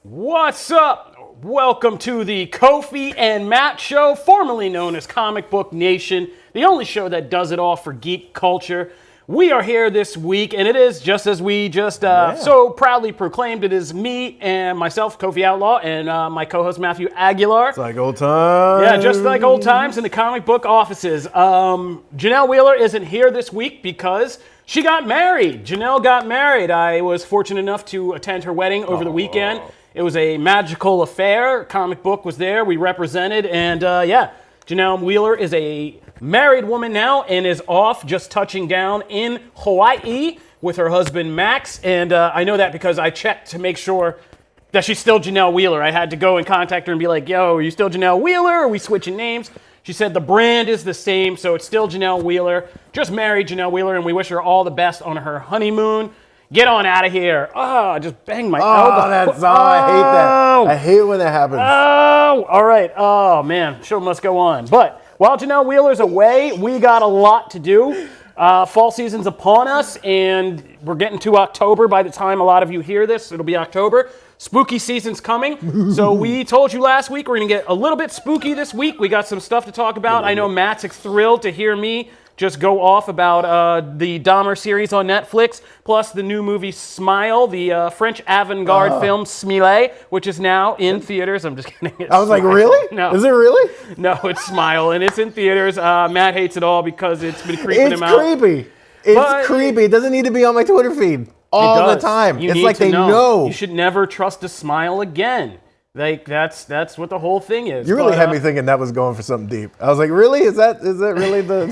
What's up? Welcome to the KOFI and Matt show, formerly known as Comic Book Nation, the only show that does it all for geek culture. We are here this week, and it is just as we just so proudly proclaimed. It is me and myself, Kofi Outlaw, and my co-host Matthew Aguilar. It's like old times. Yeah, just like old times in the comic book offices. Janelle Wheeler isn't here this week because she got married. Janelle got married. I was fortunate enough to attend her wedding over the weekend. It was a magical affair. Comic book was there. We represented, and Janelle Wheeler is a married woman now and is off, just touching down in Hawaii with her husband Max. And I know that because I checked to make sure that she's still Janelle Wheeler. I had to go and contact her and be like, yo, are you still Janelle Wheeler? Are we switching names? She said the brand is the same, so it's still Janelle Wheeler. Just married Janelle Wheeler, and we wish her all the best on her honeymoon. Get on out of here. Oh, I just banged my elbow. I hate that. I hate when that happens. Oh, all right. Oh, man. Show must go on. But while Janelle Wheeler's away, we got a lot to do. Fall season's upon us, and we're getting to October. By the time a lot of you hear this, it'll be October. Spooky season's coming. So we told you last week we're going to get a little bit spooky this week. We got some stuff to talk about. I know Matt's thrilled to hear me just go off about the Dahmer series on Netflix, plus the new movie Smile, the French avant-garde film Smile, which is now in theaters. I'm just kidding. I was like, really? No. Is it really? No, it's Smile, and it's in theaters. Matt hates it all because it's been creeping him out. It's creepy. It's creepy. It doesn't need to be on my Twitter feed all the time. It's like they know. You should never trust a smile again. Like that's what the whole thing is. You really had me thinking that was going for something deep. I was like, really? Is that really the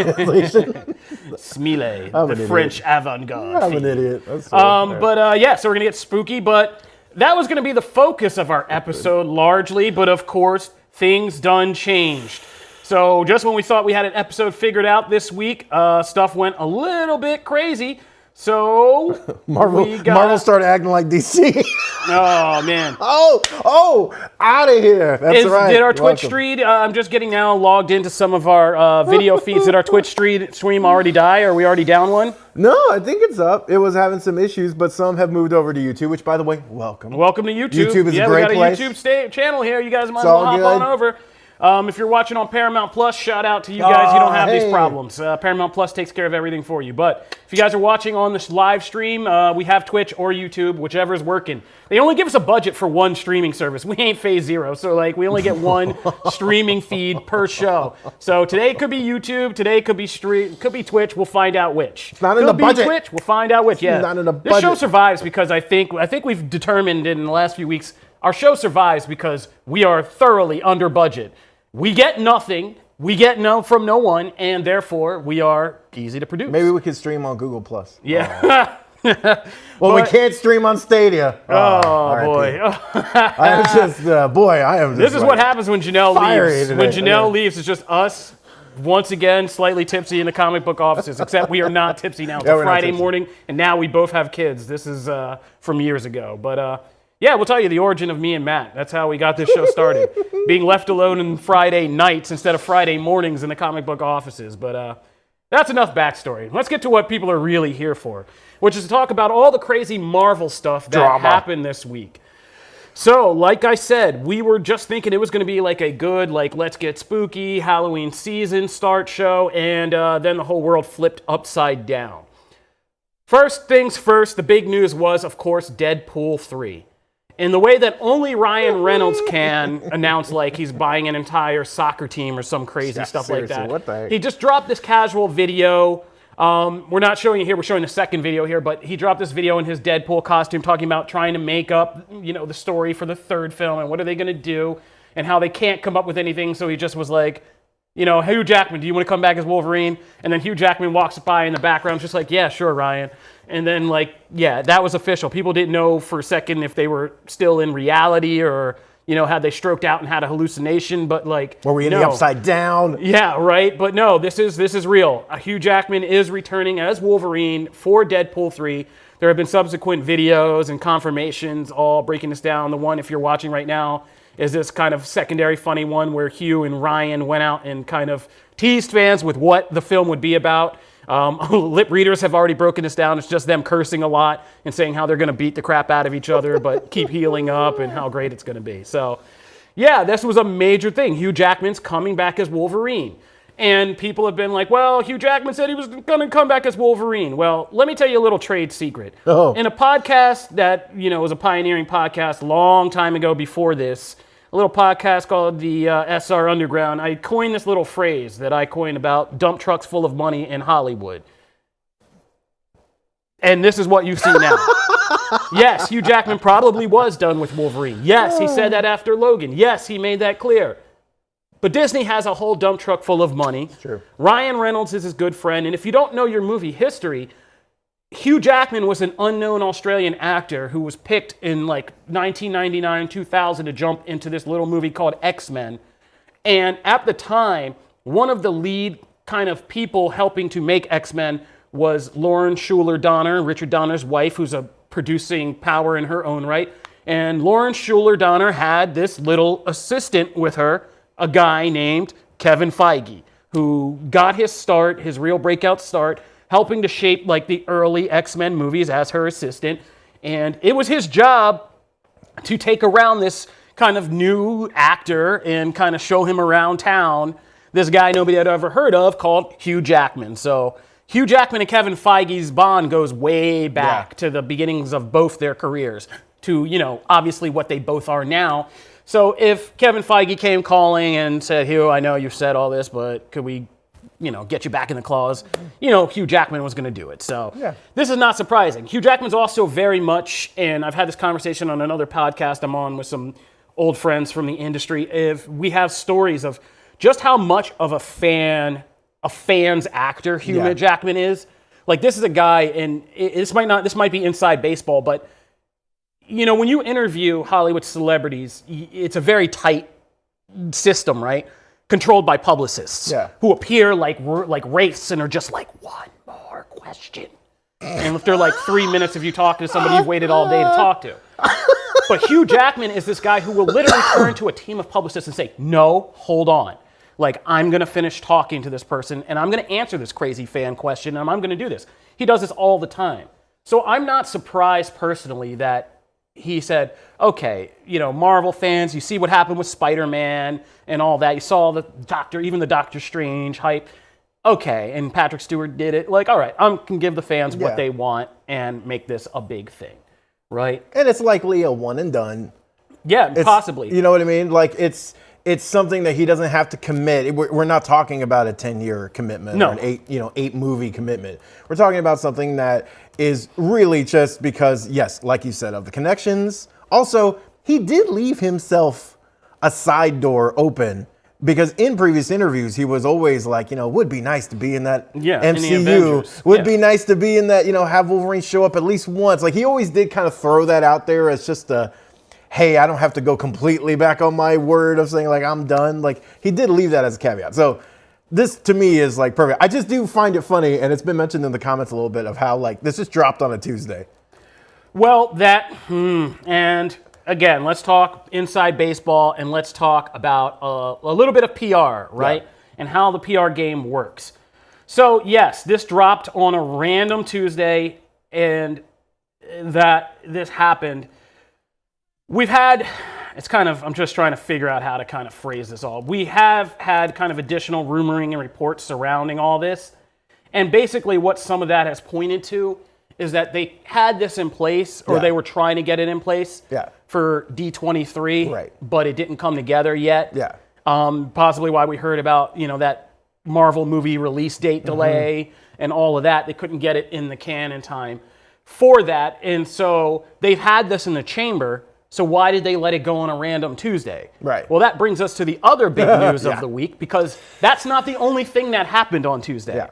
translation? Smile, the French avant-garde. I'm an idiot. So we're gonna get spooky. But that was gonna be the focus of our episode largely. But of course, things done changed. So just when we thought we had an episode figured out this week, stuff went a little bit crazy. So Marvel started acting like DC. Oh man! Out of here! That's right. Did our Twitch stream? I'm just getting now logged into some of our video feeds. Did our Twitch stream already die? Or are we already down one? No, I think it's up. It was having some issues, but some have moved over to YouTube. Which, by the way, welcome. Welcome to YouTube. YouTube is a great place. We got a YouTube channel here. You guys might as well hop on over. If you're watching on Paramount Plus, shout out to you guys. You don't have these problems. Paramount Plus takes care of everything for you. But if you guys are watching on this live stream, we have Twitch or YouTube, whichever is working. They only give us a budget for one streaming service. We ain't phase zero, so we only get one streaming feed per show. So today it could be YouTube. Today it could be Twitch. We'll find out which. It's not in the budget. Twitch. We'll find out which. Yeah. It's not in the budget. This show survives because I think we've determined in the last few weeks our show survives because we are thoroughly under budget. We get nothing, we get from no one, and therefore we are easy to produce. Maybe we could stream on Google Plus. Yeah. We can't stream on Stadia. Boy. I am just, I am just. This is what happens when Janelle leaves. When Janelle leaves, it's just us, once again, slightly tipsy in the comic book offices, except we are not tipsy now. It's a Friday morning, and now we both have kids. This is from years ago. But we'll tell you the origin of me and Matt. That's how we got this show started. Being left alone on Friday nights instead of Friday mornings in the comic book offices. But that's enough backstory. Let's get to what people are really here for, which is to talk about all the crazy Marvel stuff that happened this week. So, like I said, we were just thinking it was going to be like a good, let's get spooky, Halloween season start show, and then the whole world flipped upside down. First things first, the big news was, of course, Deadpool 3. In the way that only Ryan Reynolds can announce he's buying an entire soccer team or some crazy stuff like that. What the heck? He just dropped this casual video. We're not showing it here. We're showing the second video here. But he dropped this video in his Deadpool costume talking about trying to make up, the story for the third film and what are they going to do and how they can't come up with anything. So he just was like, Hugh Jackman, do you want to come back as Wolverine? And then Hugh Jackman walks by in the background just like, yeah, sure, Ryan. And then, that was official. People didn't know for a second if they were still in reality or, had they stroked out and had a hallucination. But, were we in the upside down? Yeah, right. But no, this is real. Hugh Jackman is returning as Wolverine for Deadpool 3. There have been subsequent videos and confirmations all breaking this down. The one, if you're watching right now, is this kind of secondary funny one where Hugh and Ryan went out and kind of teased fans with what the film would be about. Lip readers have already broken this down. It's just them cursing a lot and saying how they're going to beat the crap out of each other, but keep healing up and how great it's going to be. So, yeah, this was a major thing. Hugh Jackman's coming back as Wolverine. And people have been like, well, Hugh Jackman said he was going to come back as Wolverine. Well, let me tell you a little trade secret. Oh. In a podcast that, was a pioneering podcast a long time ago before this, a little podcast called the SR Underground, I coined this little phrase that I coined about dump trucks full of money in Hollywood. And this is what you see now. Yes, Hugh Jackman probably was done with Wolverine. Yes, he said that after Logan. Yes, he made that clear. But Disney has a whole dump truck full of money. True. Ryan Reynolds is his good friend. And if you don't know your movie history, Hugh Jackman was an unknown Australian actor who was picked in like 1999, 2000 to jump into this little movie called X-Men. And at the time, one of the lead kind of people helping to make X-Men was Lauren Schuler Donner, Richard Donner's wife, who's a producing power in her own right. And Lauren Schuler Donner had this little assistant with her, a guy named Kevin Feige, who got his start, his real breakout start, helping to shape like the early X-Men movies as her assistant. And it was his job to take around this kind of new actor and kind of show him around town, this guy nobody had ever heard of called Hugh Jackman. So Hugh Jackman and Kevin Feige's bond goes way back to the beginnings of both their careers to, obviously what they both are now. So if Kevin Feige came calling and said, Hugh, I know you've said all this, but could we get you back in the claws, Hugh Jackman was going to do it. So This is not surprising. Hugh Jackman's also very much, and I've had this conversation on another podcast I'm on with some old friends from the industry, if we have stories of just how much of a fan's actor Hugh Jackman is. Like, this is a guy, and this might be inside baseball, but when you interview Hollywood celebrities, it's a very tight system, right? Controlled by publicists who appear like wraiths and are just like, one more question. And if they're like 3 minutes of you talking to somebody you've waited all day to talk to. But Hugh Jackman is this guy who will literally turn to a team of publicists and say, no, hold on. Like, I'm going to finish talking to this person and I'm going to answer this crazy fan question and I'm going to do this. He does this all the time. So I'm not surprised personally that he said, okay, Marvel fans, you see what happened with Spider-Man and all that. You saw even the Doctor Strange hype. Okay, and Patrick Stewart did it. Like, all right, I can give the fans what they want and make this a big thing, right? And it's likely a one and done. Yeah, possibly. You know what I mean? Like, it's something that he doesn't have to commit. We're not talking about a 10-year commitment or an 8 movie commitment. We're talking about something that is really just because, yes, like you said, of the connections. Also, he did leave himself a side door open because in previous interviews, he was always like, would be nice to be in that MCU. Would be nice to be in that, have Wolverine show up at least once. Like, he always did kind of throw that out there as just hey, I don't have to go completely back on my word of saying, like, I'm done. Like, he did leave that as a caveat. So this, to me, is, like, perfect. I just do find it funny, and it's been mentioned in the comments a little bit of how, like, this just dropped on a Tuesday. Well, and again, let's talk inside baseball, and let's talk about a little bit of PR, right? Yeah. And how the PR game works. So, yes, this dropped on a random Tuesday, and that this happened. I'm just trying to figure out how to kind of phrase this all. We have had kind of additional rumoring and reports surrounding all this. And basically what some of that has pointed to is that they had this in place, or they were trying to get it in place for D23, but it didn't come together yet. Yeah. Possibly why we heard about, that Marvel movie release date delay and all of that. They couldn't get it in the can in time for that. And so they've had this in the chamber. So why did they let it go on a random Tuesday? Right. Well, that brings us to the other big news of the week, because that's not the only thing that happened on Tuesday. Yeah.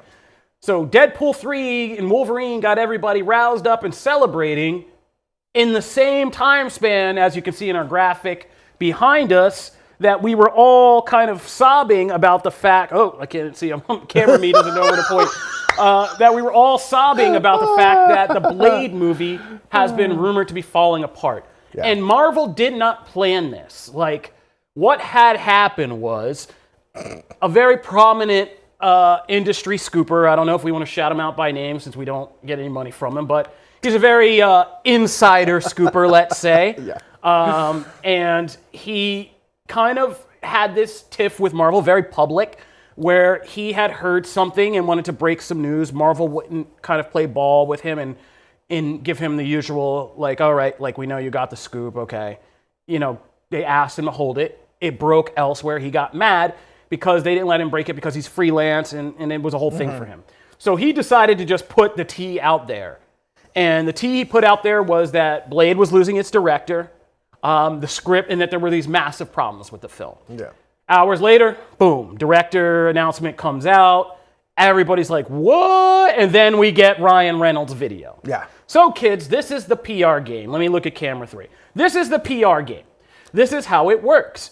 So Deadpool 3 and Wolverine got everybody roused up and celebrating in the same time span, as you can see in our graphic behind us, that we were all kind of sobbing about the fact, I can't see, camera me doesn't know where to point, that we were all sobbing about the fact that the Blade movie has been rumored to be falling apart. Yeah. And Marvel did not plan this. Like, what had happened was a very prominent industry scooper. I don't know if we want to shout him out by name since we don't get any money from him, but he's a very insider scooper, let's say. Yeah. And he kind of had this tiff with Marvel, very public, where he had heard something and wanted to break some news. Marvel wouldn't kind of play ball with him and give him the usual, like, all right, like, we know you got the scoop, okay. You know, they asked him to hold it. It broke elsewhere. He got mad because they didn't let him break it because he's freelance, and it was a whole thing for him. So he decided to just put the tea out there. And the tea he put out there was that Blade was losing its director, the script, and that there were these massive problems with the film. Yeah. Hours later, boom, director announcement comes out. Everybody's like, what? And then we get Ryan Reynolds' video. Yeah. So kids, this is the PR game. Let me look at camera 3. This is the PR game. This is how it works.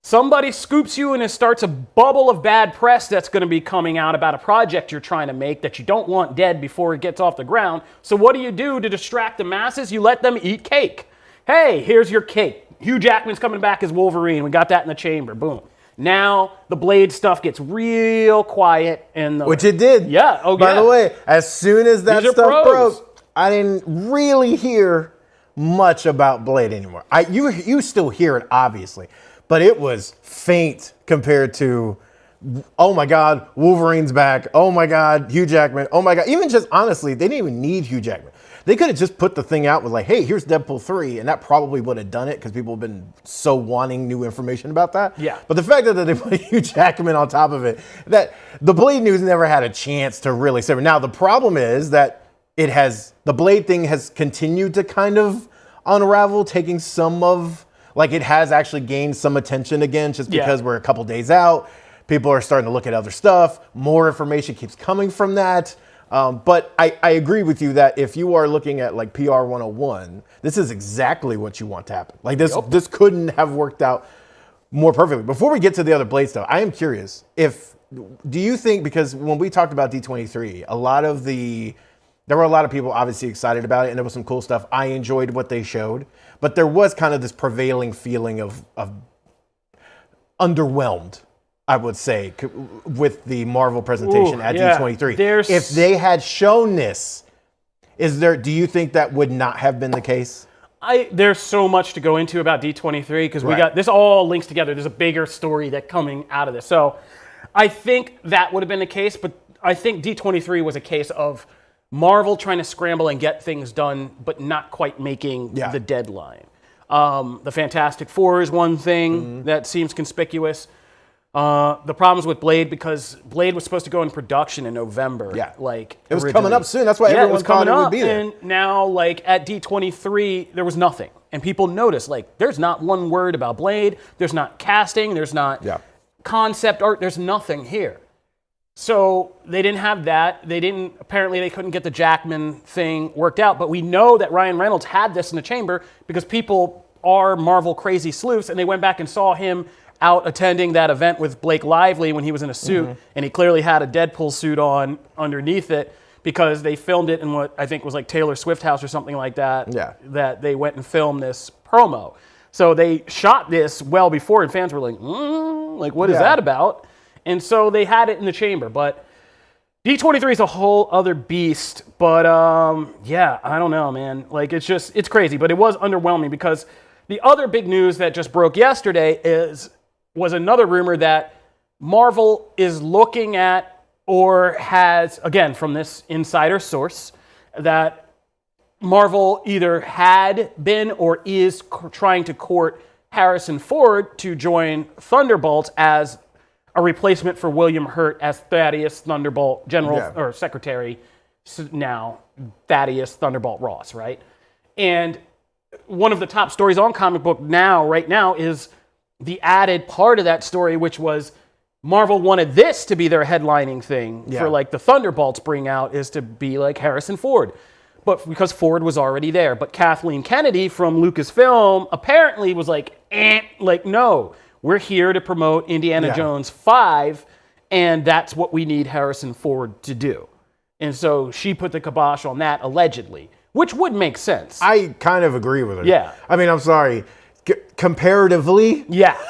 Somebody scoops you and it starts a bubble of bad press that's going to be coming out about a project you're trying to make that you don't want dead before it gets off the ground. So what do you do to distract the masses? You let them eat cake. Hey, here's your cake. Hugh Jackman's coming back as Wolverine. We got that in the chamber. Boom. Now the Blade stuff gets real quiet. Which it did. Yeah. Oh, By yeah. the way, as soon as that These are stuff pros. broke, I didn't really hear much about Blade anymore. You still hear it, obviously, but it was faint compared to, oh my God, Wolverine's back. Oh my God, Hugh Jackman. Oh my God. Even just honestly, they didn't even need Hugh Jackman. They could have just put the thing out with like, hey, here's Deadpool 3, and that probably would have done it because people have been so wanting new information about that. Yeah. But the fact that they put Hugh Jackman on top of it, that the Blade news never had a chance to really simmer. Now, the problem is that the Blade thing has continued to kind of unravel, taking some of, like it has actually gained some attention again just because we're a couple days out. People are starting to look at other stuff. More information keeps coming from that. But I agree with you that if you are looking at like PR 101, this is exactly what you want to happen. Like this couldn't have worked out more perfectly. Before we get to the other Blade stuff, I am curious do you think, because when we talked about D23, there were a lot of people obviously excited about it, and there was some cool stuff. I enjoyed what they showed, but there was kind of this prevailing feeling of underwhelmed, I would say, with the Marvel presentation at D23. If they had shown this, do you think that would not have been the case? There's so much to go into about D23 because we got this all links together. There's a bigger story that coming out of this. So I think that would have been the case, but I think D23 was a case of Marvel trying to scramble and get things done, but not quite making the deadline. The Fantastic Four is one thing that seems conspicuous. The problems with Blade, because Blade was supposed to go in production in November. Yeah. Like it was coming up soon. That's why everyone thought it would be there. And now, like at D23, there was nothing. And people noticed, like, there's not one word about Blade. There's not casting. There's not concept art. There's nothing here. So they didn't have that. Apparently they couldn't get the Jackman thing worked out. But we know that Ryan Reynolds had this in the chamber because people are Marvel crazy sleuths, and they went back and saw him out attending that event with Blake Lively when he was in a suit, and he clearly had a Deadpool suit on underneath it because they filmed it in what I think was like Taylor Swift house or something like that. Yeah. That they went and filmed this promo. So they shot this well before, and fans were like, what is that about? And so they had it in the chamber. But D23 is a whole other beast. But I don't know, man. Like it's crazy. But it was underwhelming because the other big news that just broke yesterday was another rumor that Marvel is looking at, or has, again, from this insider source, that Marvel either had been or is trying to court Harrison Ford to join Thunderbolts as a replacement for William Hurt as Thaddeus Thunderbolt or Secretary, now Thaddeus Thunderbolt Ross, right? And one of the top stories on Comic Book right now is the added part of that story, which was Marvel wanted this to be their headlining thing for like the Thunderbolts bring out, is to be like Harrison Ford. But because Ford was already there. But Kathleen Kennedy from Lucasfilm apparently was like, no, we're here to promote Indiana Jones 5, and that's what we need Harrison Ford to do. And so she put the kibosh on that, allegedly, which would make sense. I kind of agree with her. Yeah. I mean, I'm sorry. Comparatively, yeah,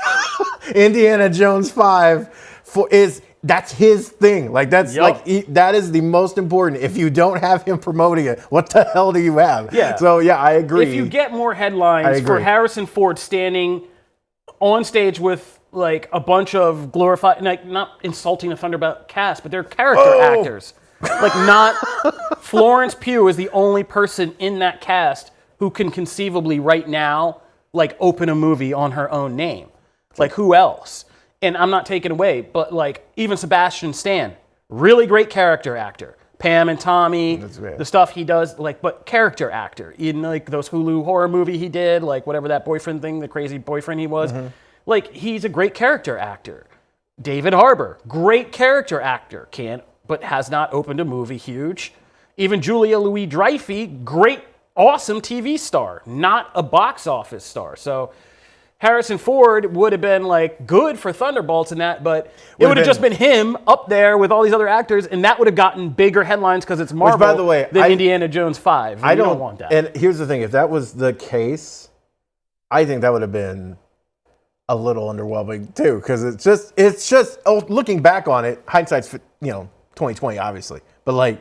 Indiana Jones 5 is that's his thing. Like that's that is the most important. If you don't have him promoting it, what the hell do you have? Yeah. So yeah, I agree. If you get more headlines for Harrison Ford standing on stage with like a bunch of glorified, like not insulting the Thunderbolt cast, but they're character actors. Like not Florence Pugh is the only person in that cast who can conceivably right now like open a movie on her own name. Like who else? And I'm not taking away, but like even Sebastian Stan, really great character actor. Pam and Tommy, the stuff he does, like, but character actor in like those Hulu horror movie he did, like whatever that boyfriend thing, the crazy boyfriend he was. Like he's a great character actor. David Harbour, great character actor, but has not opened a movie huge. Even Julia Louis-Dreyfus, great, awesome TV star, not a box office star. So Harrison Ford would have been like good for Thunderbolts and that, but it would have just been him up there with all these other actors, and that would have gotten bigger headlines because it's Marvel. Which, by the way, than Indiana Jones 5. I don't want that. And here's the thing: if that was the case, I think that would have been a little underwhelming too, because it's just looking back on it, hindsight's 2020 obviously, but like.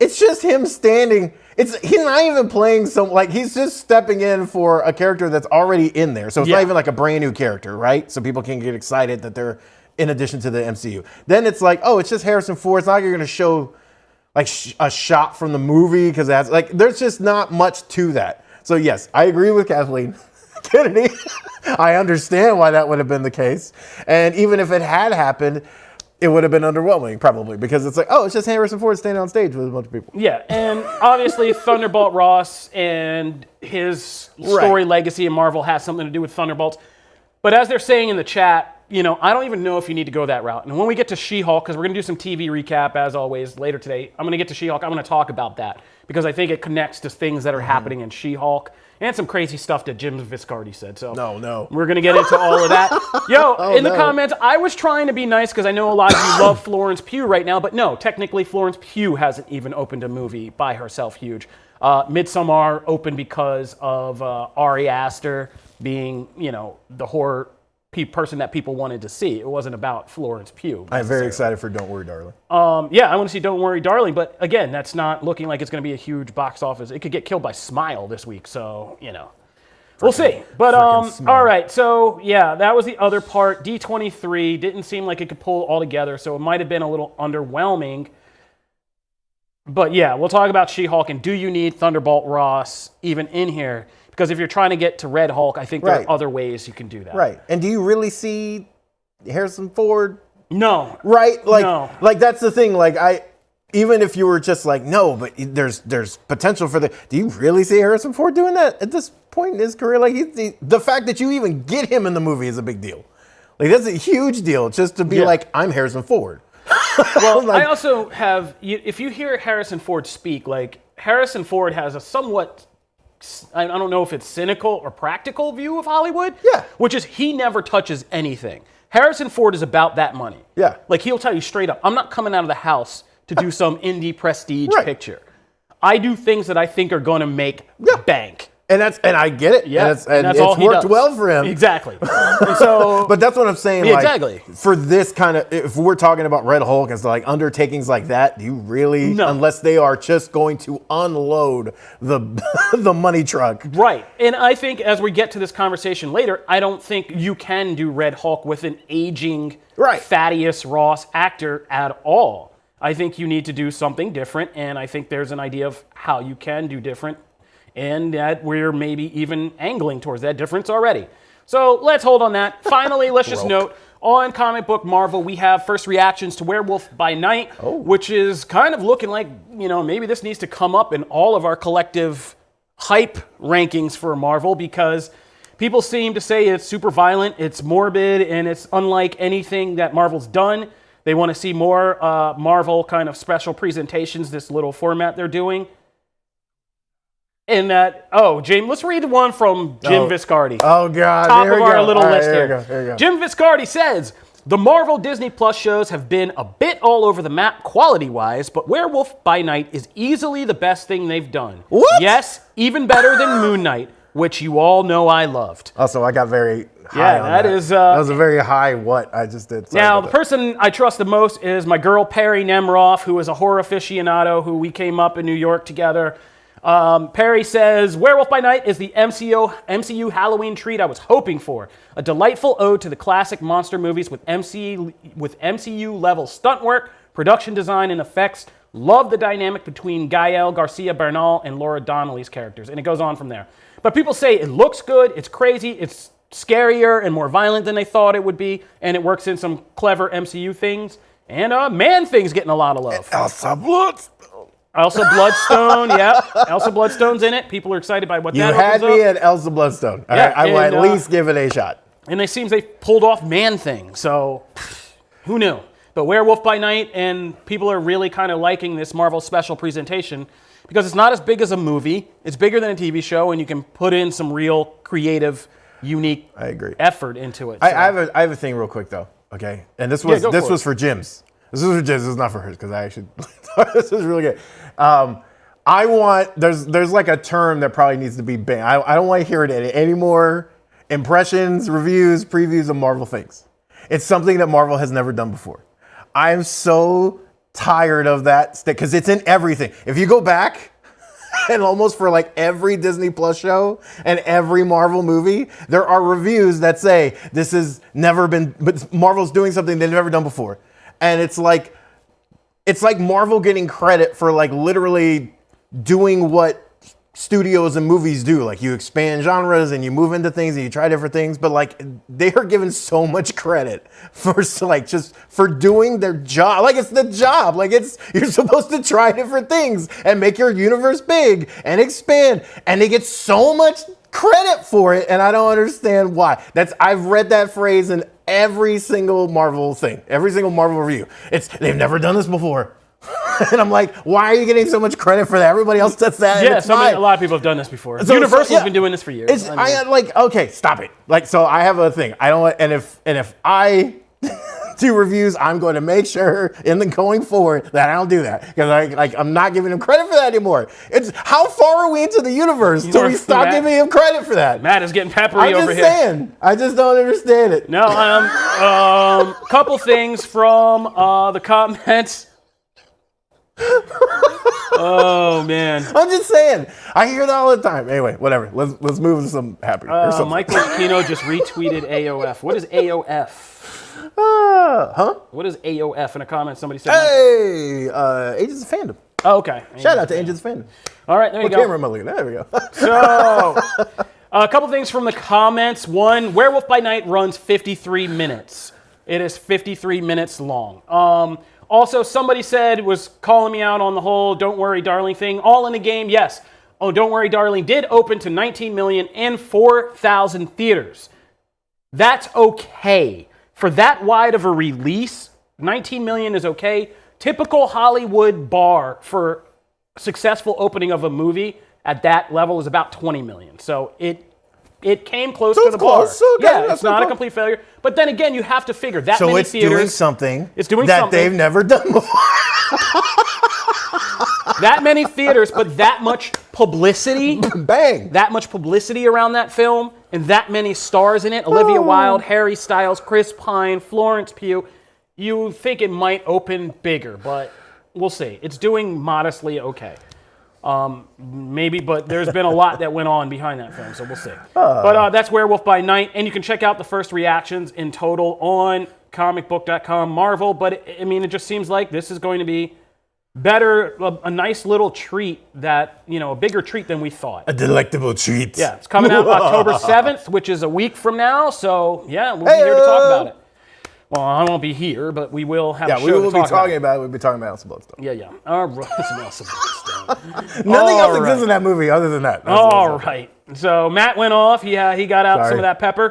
It's just him standing. He's not even playing he's just stepping in for a character that's already in there. So it's not even like a brand new character, right? So people can get excited that they're in addition to the MCU. Then it's like, oh, it's just Harrison Ford. It's not like you're going to show like a shot from the movie because that's like there's just not much to that. So yes, I agree with Kathleen Kennedy. I understand why that would have been the case. And even if it had happened, it would have been underwhelming, probably, because it's like, oh, it's just Harrison Ford standing on stage with a bunch of people. Yeah, and obviously Thunderbolt Ross and his story legacy in Marvel has something to do with Thunderbolts. But as they're saying in the chat, I don't even know if you need to go that route. And when we get to She-Hulk, because we're going to do some TV recap, as always, later today, I'm going to get to She-Hulk. I'm going to talk about that, because I think it connects to things that are happening in She-Hulk. And some crazy stuff that Jim Viscardi said. So no. We're going to get into all of that. In the comments, I was trying to be nice because I know a lot of you love Florence Pugh right now. But no, technically Florence Pugh hasn't even opened a movie by herself huge. Midsommar opened because of Ari Aster being, the horror person that people wanted to see. It wasn't about Florence Pugh. I'm very excited for Don't Worry, Darling. I want to see Don't Worry, Darling, but again, that's not looking like it's going to be a huge box office. It could get killed by Smile this week, so, we'll see. But, all right, so, yeah, that was the other part. D23 didn't seem like it could pull all together, so it might have been a little underwhelming. But, yeah, we'll talk about She-Hulk, and do you need Thunderbolt Ross even in here? Because if you're trying to get to Red Hulk, I think there are other ways you can do that. Right. And do you really see Harrison Ford? No. Right? No. Like that's the thing. Like even if you were just like, no, but there's potential for do you really see Harrison Ford doing that at this point in his career? Like the fact that you even get him in the movie is a big deal. Like that's a huge deal just to be like, I'm Harrison Ford. Well, I also have, if you hear Harrison Ford speak, like Harrison Ford has a somewhat, I don't know if it's cynical or practical view of Hollywood. Yeah. Which is he never touches anything. Harrison Ford is about that money. Yeah. Like he'll tell you straight up, I'm not coming out of the house to do some indie prestige picture. I do things that I think are going to make bank. And I get it. Yeah. And it's worked well for him. Exactly. And so, but that's what I'm saying. Yeah, like, exactly. For this kind of, if we're talking about Red Hulk and stuff like undertakings like that, do you really, unless they are just going to unload the money truck. Right. And I think as we get to this conversation later, I don't think you can do Red Hulk with an aging Thaddeus Ross actor at all. I think you need to do something different, and I think there's an idea of how you can do different. And that we're maybe even angling towards that difference already. So let's hold on that. Finally, let's just note, on Comic Book Marvel, we have first reactions to Werewolf by Night, which is kind of looking like, maybe this needs to come up in all of our collective hype rankings for Marvel, because people seem to say it's super violent, it's morbid, and it's unlike anything that Marvel's done. They want to see more Marvel kind of special presentations, this little format they're doing. And that, James, let's read one from Jim Viscardi. Oh, God. Top of our little list here. Here we go. Jim Viscardi says, the Marvel Disney Plus shows have been a bit all over the map quality-wise, but Werewolf by Night is easily the best thing they've done. What? Yes, even better than Moon Knight. which you all know I loved. Also, I got very high on that. That was a very high what I just did. Sorry now, the person I trust the most is my girl Perry Nemroff, who is a horror aficionado who we came up in New York together. Perry says, Werewolf by Night is the MCU Halloween treat I was hoping for. A delightful ode to the classic monster movies with MCU-level stunt work, production design, and effects. Love the dynamic between Gael Garcia Bernal and Laura Donnelly's characters. And it goes on from there. But people say it looks good, it's crazy, it's scarier and more violent than they thought it would be, and it works in some clever MCU things. And Man-Thing's getting a lot of love. Elsa Bloodstone. Elsa Bloodstone, yeah. Elsa Bloodstone's in it. People are excited by what that opens up. You had me at Elsa Bloodstone. Yeah, I will at least give it a shot. And it seems they pulled off Man-Thing, so who knew? But Werewolf by Night, and people are really kind of liking this Marvel special presentation because it's not as big as a movie. It's bigger than a TV show, and you can put in some real creative, unique effort into it. So. I have a thing real quick, though, okay? And this was for Jim's. This was for Jim's. This is not for hers, because I actually thought this was really good. There's like a term that probably needs to be banned. I don't want to hear it any more impressions, reviews, previews of Marvel things. It's something that Marvel has never done before. I'm so tired of that because it's in everything. If you go back and almost for like every Disney Plus show and every Marvel movie, there are reviews that say this has never been, but Marvel's doing something they've never done before. And it's like Marvel getting credit for like literally doing what studios and movies do. Like you expand genres and you move into things and you try different things, but like they are given so much credit for like just for doing their job. Like it's the job. Like you're supposed to try different things and make your universe big and expand, and they get so much credit for it, and I don't understand why. I've read that phrase in every single Marvel thing, every single Marvel review. They've never done this before. And I'm like, why are you getting so much credit for that? Everybody else does that. Yeah, a lot of people have done this before. So, Universal's been doing this for years. Okay, stop it. Like, so I have a thing. I don't, and if I do reviews, I'm going to make sure going forward that I don't do that, because I'm not giving him credit for that anymore. It's how far are we into the universe till we stop giving him credit for that? Matt is getting peppery over here. I'm just saying. I just don't understand it. No, couple things from the comments. Oh man! I'm just saying. I hear that all the time. Anyway, whatever. Let's move to some happy. Michael Aquino just retweeted AOF. What is AOF? What is AOF? In a comment, somebody said. Hey, Agents of Fandom. Oh, okay. Shout out to Agents of Fandom. All right, there you go. Camera am I looking at? There we go. So, a couple things from the comments. One, Werewolf by Night runs 53 minutes. It is 53 minutes long. Also, somebody was calling me out on the whole "Don't Worry, Darling" thing. All in the game, yes. Oh, "Don't Worry, Darling" did open to 19 million and 4,000 theaters. That's okay. For that wide of a release, 19 million is okay. Typical Hollywood bar for successful opening of a movie at that level is about 20 million. So it came close to the bar. Yeah, it's not a complete failure. But then again, you have to figure that many theaters. So it's doing something that they've never done before. That many theaters, but that much publicity. Bang. That much publicity around that film, and that many stars in it. Olivia Wilde, Harry Styles, Chris Pine, Florence Pugh. You think it might open bigger, but we'll see. It's doing modestly okay. Maybe, but there's been a lot that went on behind that film, so we'll see. But that's Werewolf by Night, and you can check out the first reactions in total on comicbook.com Marvel, but it just seems like this is going to be better, a nice little treat that, a bigger treat than we thought. A delectable treat. Yeah, it's coming out October 7th, which is a week from now, so yeah, we'll be here to talk about it. Well, I won't be here, but we will have a show to talk about. Yeah, we will be talking about it. We'll be talking about Elsa Bloodstone. Yeah. All right, Elsa Bloodstone. Nothing else exists in that movie other than that. All right. So Matt went off. He got out some of that pepper.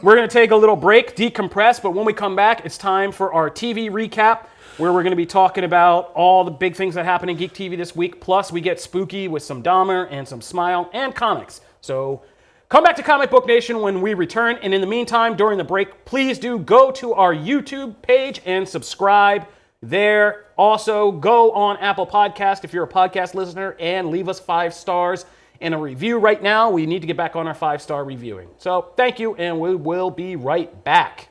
We're going to take a little break, decompress, but when we come back, it's time for our TV recap, where we're going to be talking about all the big things that happened in Geek TV this week. Plus, we get spooky with some Dahmer and some Smile and comics. So come back to Comic Book Nation when we return. And in the meantime, during the break, please do go to our YouTube page and subscribe there. Also, go on Apple Podcast if you're a podcast listener and leave us 5 stars and a review right now. We need to get back on our 5-star reviewing. So thank you, and we will be right back.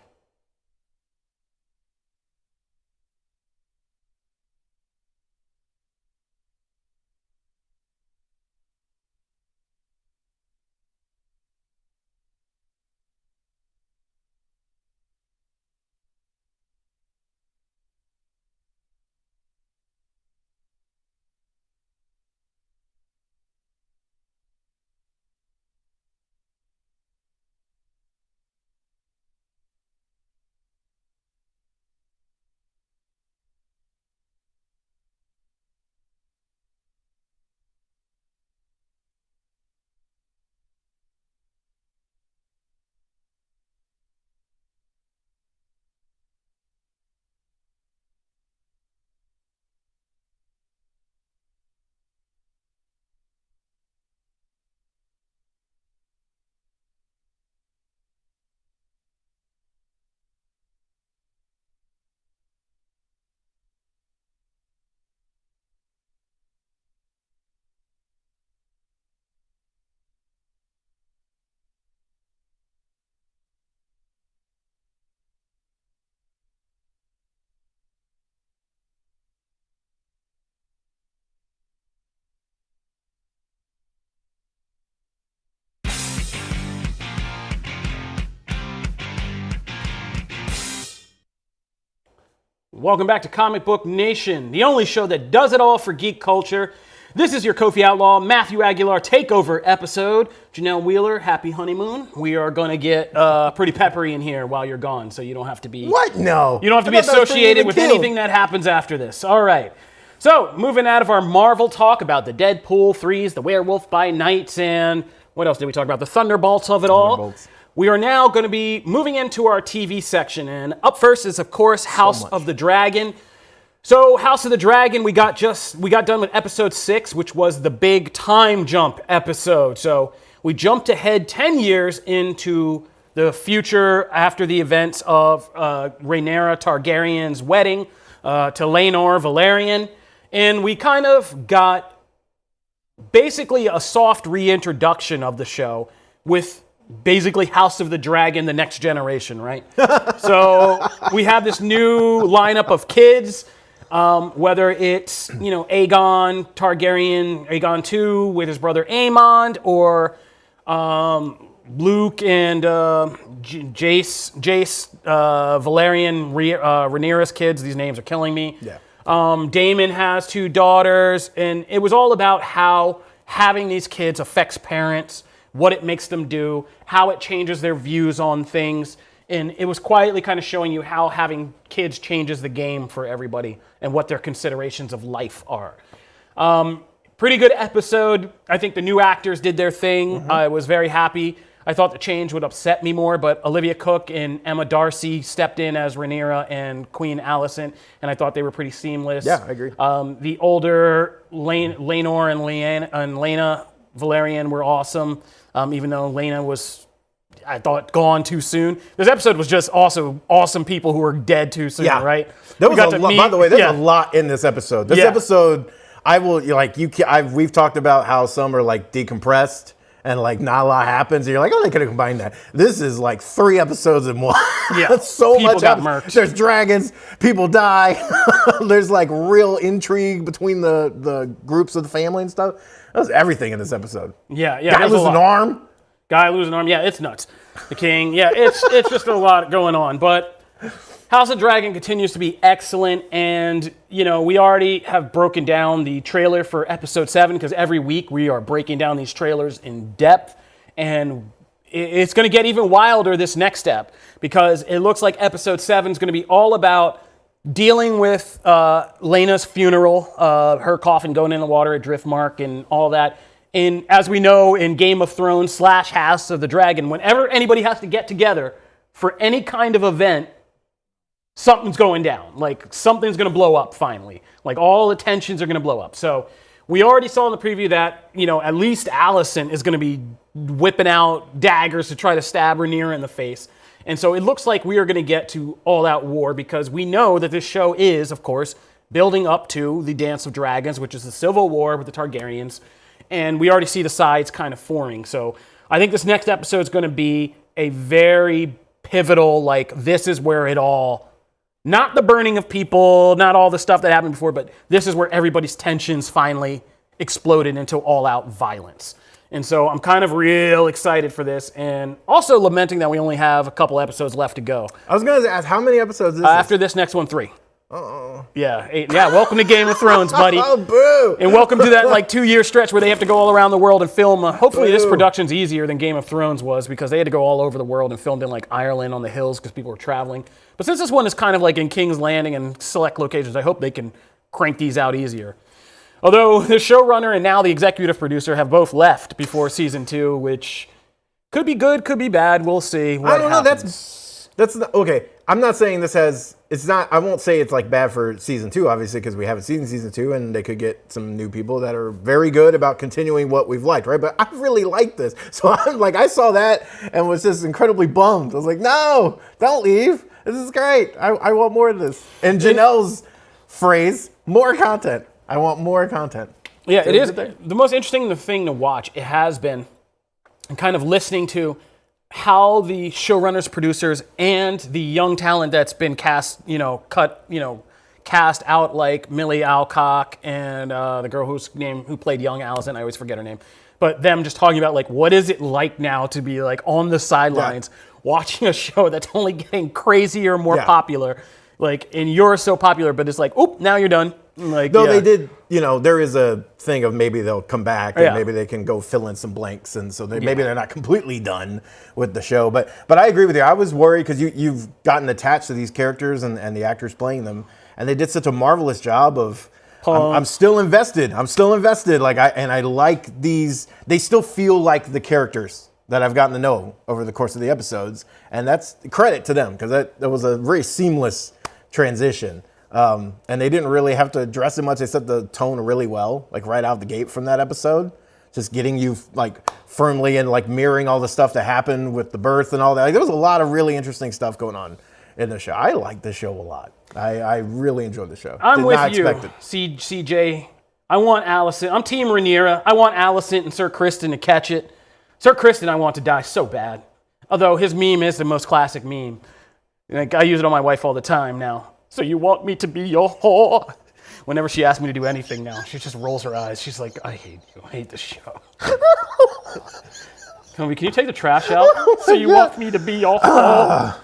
Welcome back to Comic Book Nation, the only show that does it all for geek culture. This is your Kofi Outlaw, Matthew Aguilar takeover episode. Janelle Wheeler, happy honeymoon. We are going to get pretty peppery in here while you're gone, so you don't have to be... What? No. You don't have to be associated with anything that happens after this. All right. So, moving out of our Marvel talk about the Deadpool 3s, the Werewolf by Nights, and what else did we talk about? The Thunderbolts of it all. We are now going to be moving into our TV section, and up first is, of course, House of the Dragon. So, House of the Dragon, we got done with episode 6, which was the big time jump episode. So, we jumped ahead 10 years into the future after the events of Rhaenyra Targaryen's wedding to Laenor Velaryon, and we kind of got basically a soft reintroduction of the show with basically House of the Dragon, the next generation, right? So we have this new lineup of kids, whether it's, Aegon Targaryen, Aegon II with his brother Aemond, or Luke and Jace, Velaryon, Rhaenyra's kids. These names are killing me. Yeah. Daemon has 2 daughters, and it was all about how having these kids affects parents, what it makes them do, how it changes their views on things. And it was quietly kind of showing you how having kids changes the game for everybody and what their considerations of life are. Pretty good episode. I think the new actors did their thing. I was very happy. I thought the change would upset me more, but Olivia Cooke and Emma Darcy stepped in as Rhaenyra and Queen Alicent, and I thought they were pretty seamless. Yeah, I agree. The older Laenor and Laena Velaryon were awesome, even though Laena was, I thought, gone too soon. This episode was just also awesome people who were dead too soon, right? There was by the way, there's a lot in this episode. This episode, we've talked about how some are like decompressed and like not a lot happens. And you're like, oh, they could have combined that. This is like 3 episodes in one. Yeah, That's so people much got happens. murked. There's dragons, people die. There's like real intrigue between the groups of the family and stuff. That was everything in this episode. Yeah. Guy loses an arm. Guy losing an arm. Yeah, it's nuts. The king. Yeah, it's just a lot going on. But House of Dragon continues to be excellent, and we already have broken down the trailer for episode 7 because every week we are breaking down these trailers in depth, and it's going to get even wilder this next step because it looks like episode 7 is going to be all about dealing with Laena's funeral, her coffin going in the water at Driftmark and all that. And as we know in Game of Thrones / House of the Dragon, whenever anybody has to get together for any kind of event, something's going down. Like, something's going to blow up finally. Like, all the tensions are going to blow up. So we already saw in the preview that, at least Alicent is going to be whipping out daggers to try to stab Rhaenyra in the face. And so it looks like we are going to get to all-out war because we know that this show is, of course, building up to the Dance of Dragons, which is the civil war with the Targaryens. and we already see the sides kind of forming. So I think this next episode is going to be a very pivotal, like, this is where it all, not the burning of people, not all the stuff that happened before, but this is where everybody's tensions finally exploded into all-out violence. And so I'm kind of real excited for this, and also lamenting that we only have a couple episodes left to go. I was going to ask, how many episodes is this? After this next one, 3. Uh-oh. Yeah, 8. Yeah, welcome to Game of Thrones, buddy. Oh, boo! And welcome to that, like, 2-year stretch where they have to go all around the world and film. Hopefully this production's easier than Game of Thrones was, because they had to go all over the world and filmed in, like, Ireland on the hills because people were traveling. But since this one is kind of like in King's Landing and select locations, I hope they can crank these out easier. Although the showrunner and now the executive producer have both left before season 2, which could be good, could be bad. We'll see what happens. I don't know. That's not, okay. I'm not saying this has. It's not. I won't say it's like bad for season 2, obviously, because we haven't seen season 2, and they could get some new people that are very good about continuing what we've liked, right? But I really like this, so I'm like, I saw that and was just incredibly bummed. I was like, no, don't leave. This is great. I want more of this. And Janelle's phrase, more content. I want more content. Yeah, it is the most interesting thing to watch. It has been, and kind of listening to how the showrunners, producers, and the young talent that's been cast, cast out, like Millie Alcock and the girl who played young Allison. I always forget her name. But them just talking about, like, what is it like now to be, like, on the sidelines watching a show that's only getting crazier, more popular. Like, and you're so popular, but it's like, oop, now you're done. Like, they did, there is a thing of maybe they'll come back and maybe they can go fill in some blanks, and so maybe they're not completely done with the show. But I agree with you. I was worried because you've gotten attached to these characters and the actors playing them, and they did such a marvelous job of. I'm still invested. Like I like these. They still feel like the characters that I've gotten to know over the course of the episodes, and that's credit to them because that was a very seamless transition. And they didn't really have to address it much. They set the tone really well, like right out the gate from that episode, just getting you like firmly and like mirroring all the stuff that happened with the birth and all that. Like, there was a lot of really interesting stuff going on in the show. I like the show a lot. I really enjoyed the show. I'm with you, CJ. I want Allison. I'm Team Rhaenyra. I want Allison and Sir Criston to catch it. Sir Criston, I want to die so bad. Although his meme is the most classic meme. Like, I use it on my wife all the time now. So you want me to be your whore? Whenever she asks me to do anything now, she just rolls her eyes. She's like, I hate you. I hate this show. Can you take the trash out? So you want me to be your whore?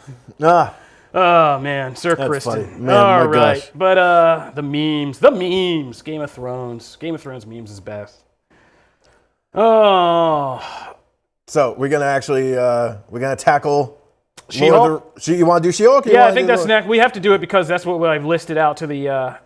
Oh, man. Sir Criston. Man, all right. gosh. But the memes. Game of Thrones memes is best. Oh. So we're going to actually, we're going to tackle... She-Hulk? You want to do She-Hulk? Yeah, I think that's next. We have to do it because that's what I've listed out to the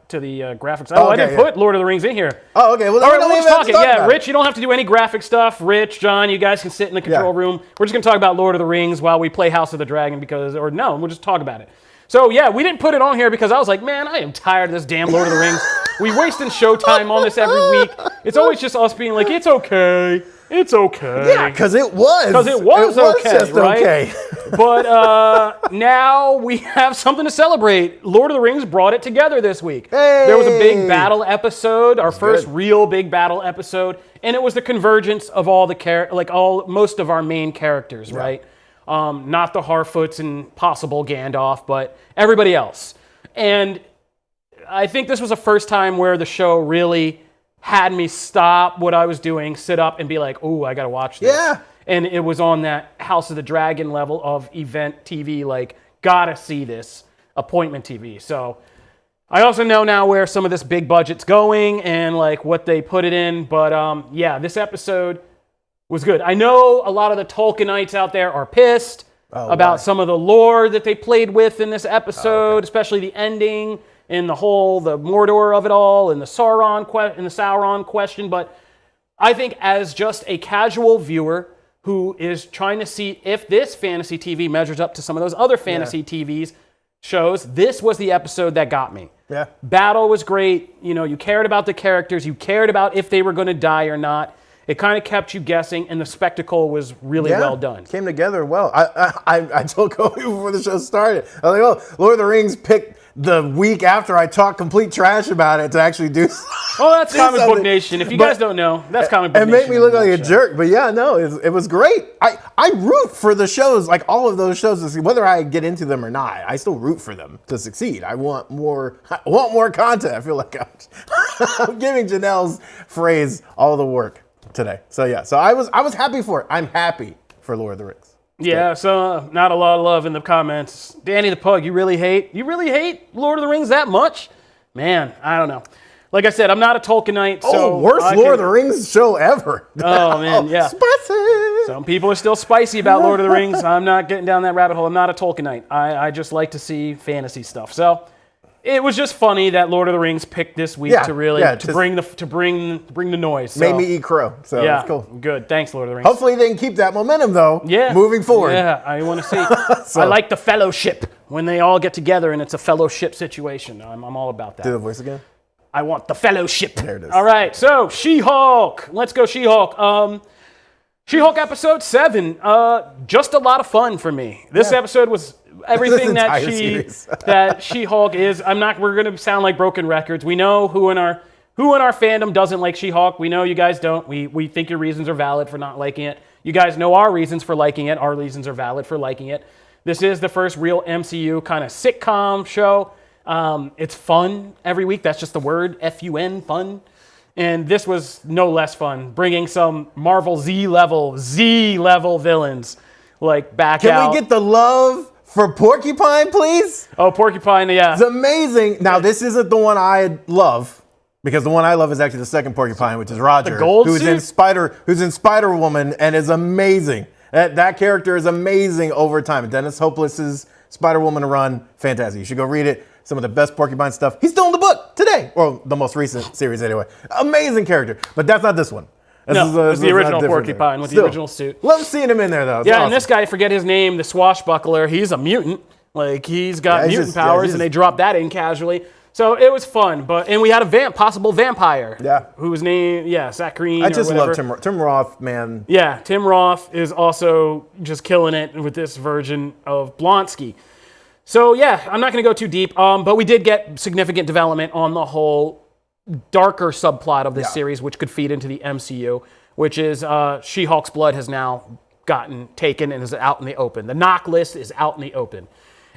graphics. I didn't put Lord of the Rings in here. Oh, okay. Well, all right, let's talk it. Yeah, Rich, you don't have to do any graphic stuff. Rich, John, you guys can sit in the control room. We're just going to talk about Lord of the Rings while we play House of the Dragon we'll just talk about it. So, yeah, we didn't put it on here because I was like, man, I am tired of this damn Lord of the Rings. We wasting showtime on this every week. It's always just us being like, it's okay. It's okay. Yeah, because it was. It was okay, just right? Okay. But now we have something to celebrate. Lord of the Rings brought it together this week. Hey. There was a big battle episode, our first real big battle episode, and it was the convergence of all the most of our main characters, right? Not the Harfoots and possible Gandalf, but everybody else. And I think this was the first time where the show really had me stop what I was doing, sit up, and be like, "Ooh, I gotta watch this." Yeah. And it was on that House of the Dragon level of event TV, like, gotta see this, appointment TV. So I also know now where some of this big budget's going and like what they put it in. But yeah, this episode was good. I know a lot of the Tolkienites out there are pissed about some of the lore that they played with in this episode, especially the ending and the Mordor of it all and the Sauron question. But I think as just a casual viewer who is trying to see if this fantasy TV measures up to some of those other fantasy TVs shows, this was the episode that got me. Yeah. Battle was great. You cared about the characters. You cared about if they were going to die or not. It kind of kept you guessing, and the spectacle was really well done. Came together well. I told Kobe before the show started. I was like, Lord of the Rings picked the week after I talk complete trash about it to actually do. Oh, that's Comic Book Nation. If you guys don't know, that's Comic Book Nation. It made me look like a jerk, but yeah, no, it was great. I root for the shows, like all of those shows, to see whether I get into them or not. I still root for them to succeed. I want more content. I feel like I'm giving Janelle's phrase all the work today. So yeah, so I was happy for it. I'm happy for Lord of the Rings. Yeah, so not a lot of love in the comments. Danny the Pug, you really hate Lord of the Rings that much? Man, I don't know. Like I said, I'm not a Tolkienite, so worst Lord of the Rings show ever. Oh man, yeah. Spicy. Some people are still spicy about Lord of the Rings. I'm not getting down that rabbit hole. I'm not a Tolkienite. I just like to see fantasy stuff. So it was just funny that Lord of the Rings picked this week to bring the noise. So. Made me eat crow. So yeah, it's cool. Good. Thanks, Lord of the Rings. Hopefully they can keep that momentum though. Yeah. Moving forward. Yeah, I want to see. I like the fellowship when they all get together and it's a fellowship situation. I'm all about that. Do the voice again. I want the fellowship. There it is. All right, so She-Hulk. Let's go She-Hulk. She-Hulk episode 7. Just a lot of fun for me. This episode was everything that She-Hulk is. We're gonna sound like broken records. We know who in our fandom doesn't like She-Hulk. We know you guys don't. We think your reasons are valid for not liking it. You guys know our reasons for liking it. Our reasons are valid for liking it. This is the first real MCU kind of sitcom show. It's fun every week. That's just the word, F-U-N, fun. And this was no less fun, bringing some Marvel Z-level villains back out. Can we get the love for Porcupine, please? Oh, Porcupine, yeah. It's amazing. Now, this isn't the one I love, because the one I love is actually the second Porcupine, which is Roger, the gold who's suit? in Spider-Woman and is amazing. That character is amazing over time. Dennis Hopeless's Spider-Woman run, fantastic. You should go read it. Some of the best Porcupine stuff. He's still in the book today, or the most recent series anyway. Amazing character, but that's not this one. It's the original Porcupine with the original suit. Love seeing him in there though. It's yeah, awesome. And this guy, I forget his name, the swashbuckler. He's a mutant. He's got mutant powers, and they dropped that in casually. So it was fun, and we had a possible vampire. Yeah. Whose name? Yeah, Saccharine. I just love Tim Roth, man. Yeah, Tim Roth is also just killing it with this version of Blonsky. So yeah, I'm not going to go too deep, but we did get significant development on the whole darker subplot of this series, which could feed into the MCU, which is She-Hulk's blood has now gotten taken and is out in the open. The knock list is out in the open.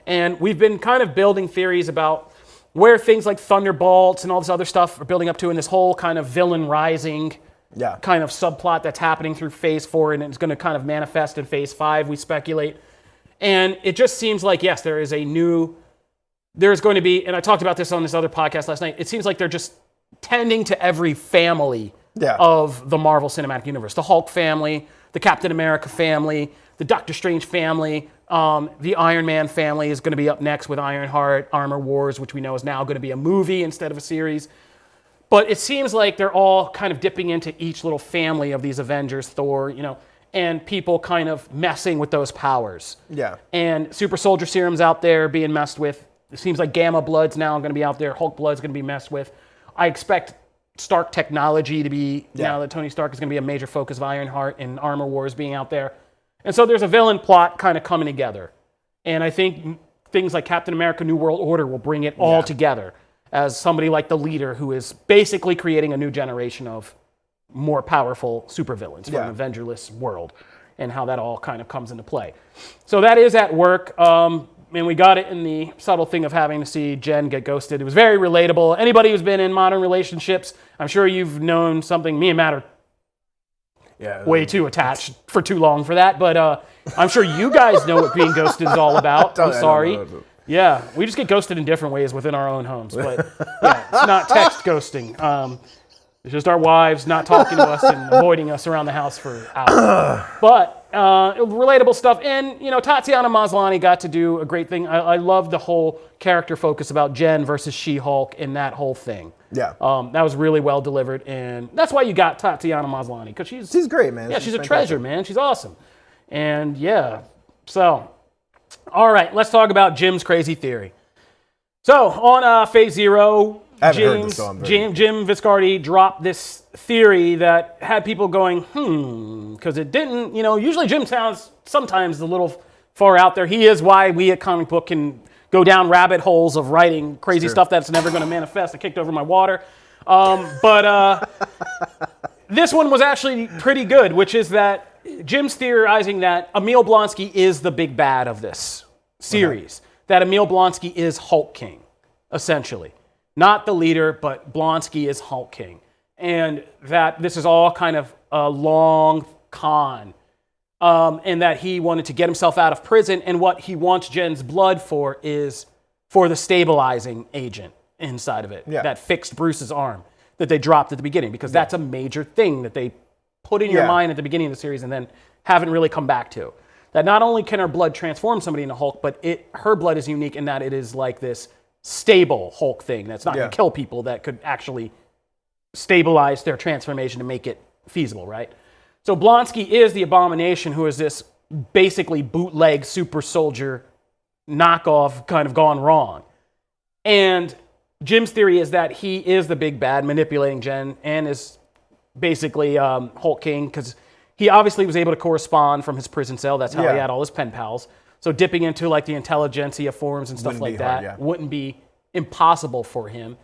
And we've been kind of building theories about where things like Thunderbolts and all this other stuff are building up to in this whole kind of villain rising kind of subplot that's happening through Phase 4, and it's going to kind of manifest in Phase 5, we speculate. And it just seems like, yes, there's going to be, and I talked about this on this other podcast last night, it seems like they're just tending to every family of the Marvel Cinematic Universe. The Hulk family, the Captain America family, the Doctor Strange family, the Iron Man family is going to be up next with Ironheart, Armor Wars, which we know is now going to be a movie instead of a series. But it seems like they're all kind of dipping into each little family of these Avengers, Thor, and people kind of messing with those powers. Yeah. And Super Soldier Serum's out there being messed with. It seems like Gamma Blood's now going to be out there. Hulk Blood's going to be messed with. I expect Stark technology to be, now that Tony Stark is going to be a major focus of Ironheart and Armor Wars being out there. And so there's a villain plot kind of coming together. And I think things like Captain America New World Order will bring it all together as somebody like the leader who is basically creating a new generation of more powerful supervillains from an Avengerless world, and how that all kind of comes into play. So that is at work, and we got it in the subtle thing of having to see Jen get ghosted. It was very relatable. Anybody who's been in modern relationships, I'm sure you've known something. Me and Matt are way too attached for too long for that, but I'm sure you guys know what being ghosted is all about. I'm sorry. Yeah, we just get ghosted in different ways within our own homes, but it's not text ghosting. It's just our wives not talking to us and avoiding us around the house for hours. But relatable stuff. And, Tatiana Maslany got to do a great thing. I love the whole character focus about Jen versus She-Hulk and that whole thing. Yeah. That was really well delivered. And that's why you got Tatiana Maslany, because she's great, man. Yeah, she's a treasure, man. She's awesome. And, so, all right, let's talk about Jim's crazy theory. So, on Phase 0... Jim Viscardi dropped this theory that had people going, because it didn't, usually Jim sounds sometimes a little far out there. He is why we at Comic Book can go down rabbit holes of writing crazy stuff that's never going to manifest. I kicked over my water. But this one was actually pretty good, which is that Jim's theorizing that Emil Blonsky is the big bad of this series. That Emil Blonsky is Hulk King, essentially. Not the leader, but Blonsky is Hulk King. And that this is all kind of a long con. And that he wanted to get himself out of prison. And what he wants Jen's blood for is for the stabilizing agent inside of it. That fixed Bruce's arm that they dropped at the beginning. Because that's a major thing that they put in your mind at the beginning of the series and then haven't really come back to. That not only can her blood transform somebody into Hulk, but her blood is unique in that it is like this stable Hulk thing that's not going to kill people, that could actually stabilize their transformation to make it feasible, right? So Blonsky is the Abomination, who is this basically bootleg super soldier knockoff kind of gone wrong. And Jim's theory is that he is the big bad manipulating Jen and is basically Hulk King, because he obviously was able to correspond from his prison cell. That's how he had all his pen pals. So dipping into like the intelligentsia forums and stuff like that wouldn't be impossible for him.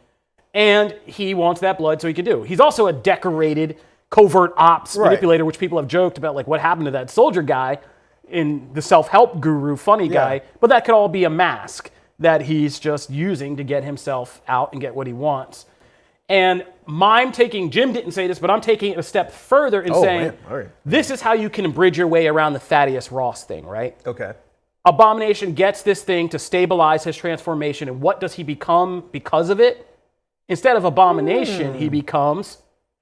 And he wants that blood so he can do. He's also a decorated covert ops manipulator, which people have joked about, like what happened to that soldier guy in the self-help guru funny guy. But that could all be a mask that he's just using to get himself out and get what he wants. And Jim didn't say this, but I'm taking it a step further and saying, this is how you can bridge your way around the Thaddeus Ross thing, right? Okay. Abomination gets this thing to stabilize his transformation, and what does he become because of it? Instead of Abomination, he becomes...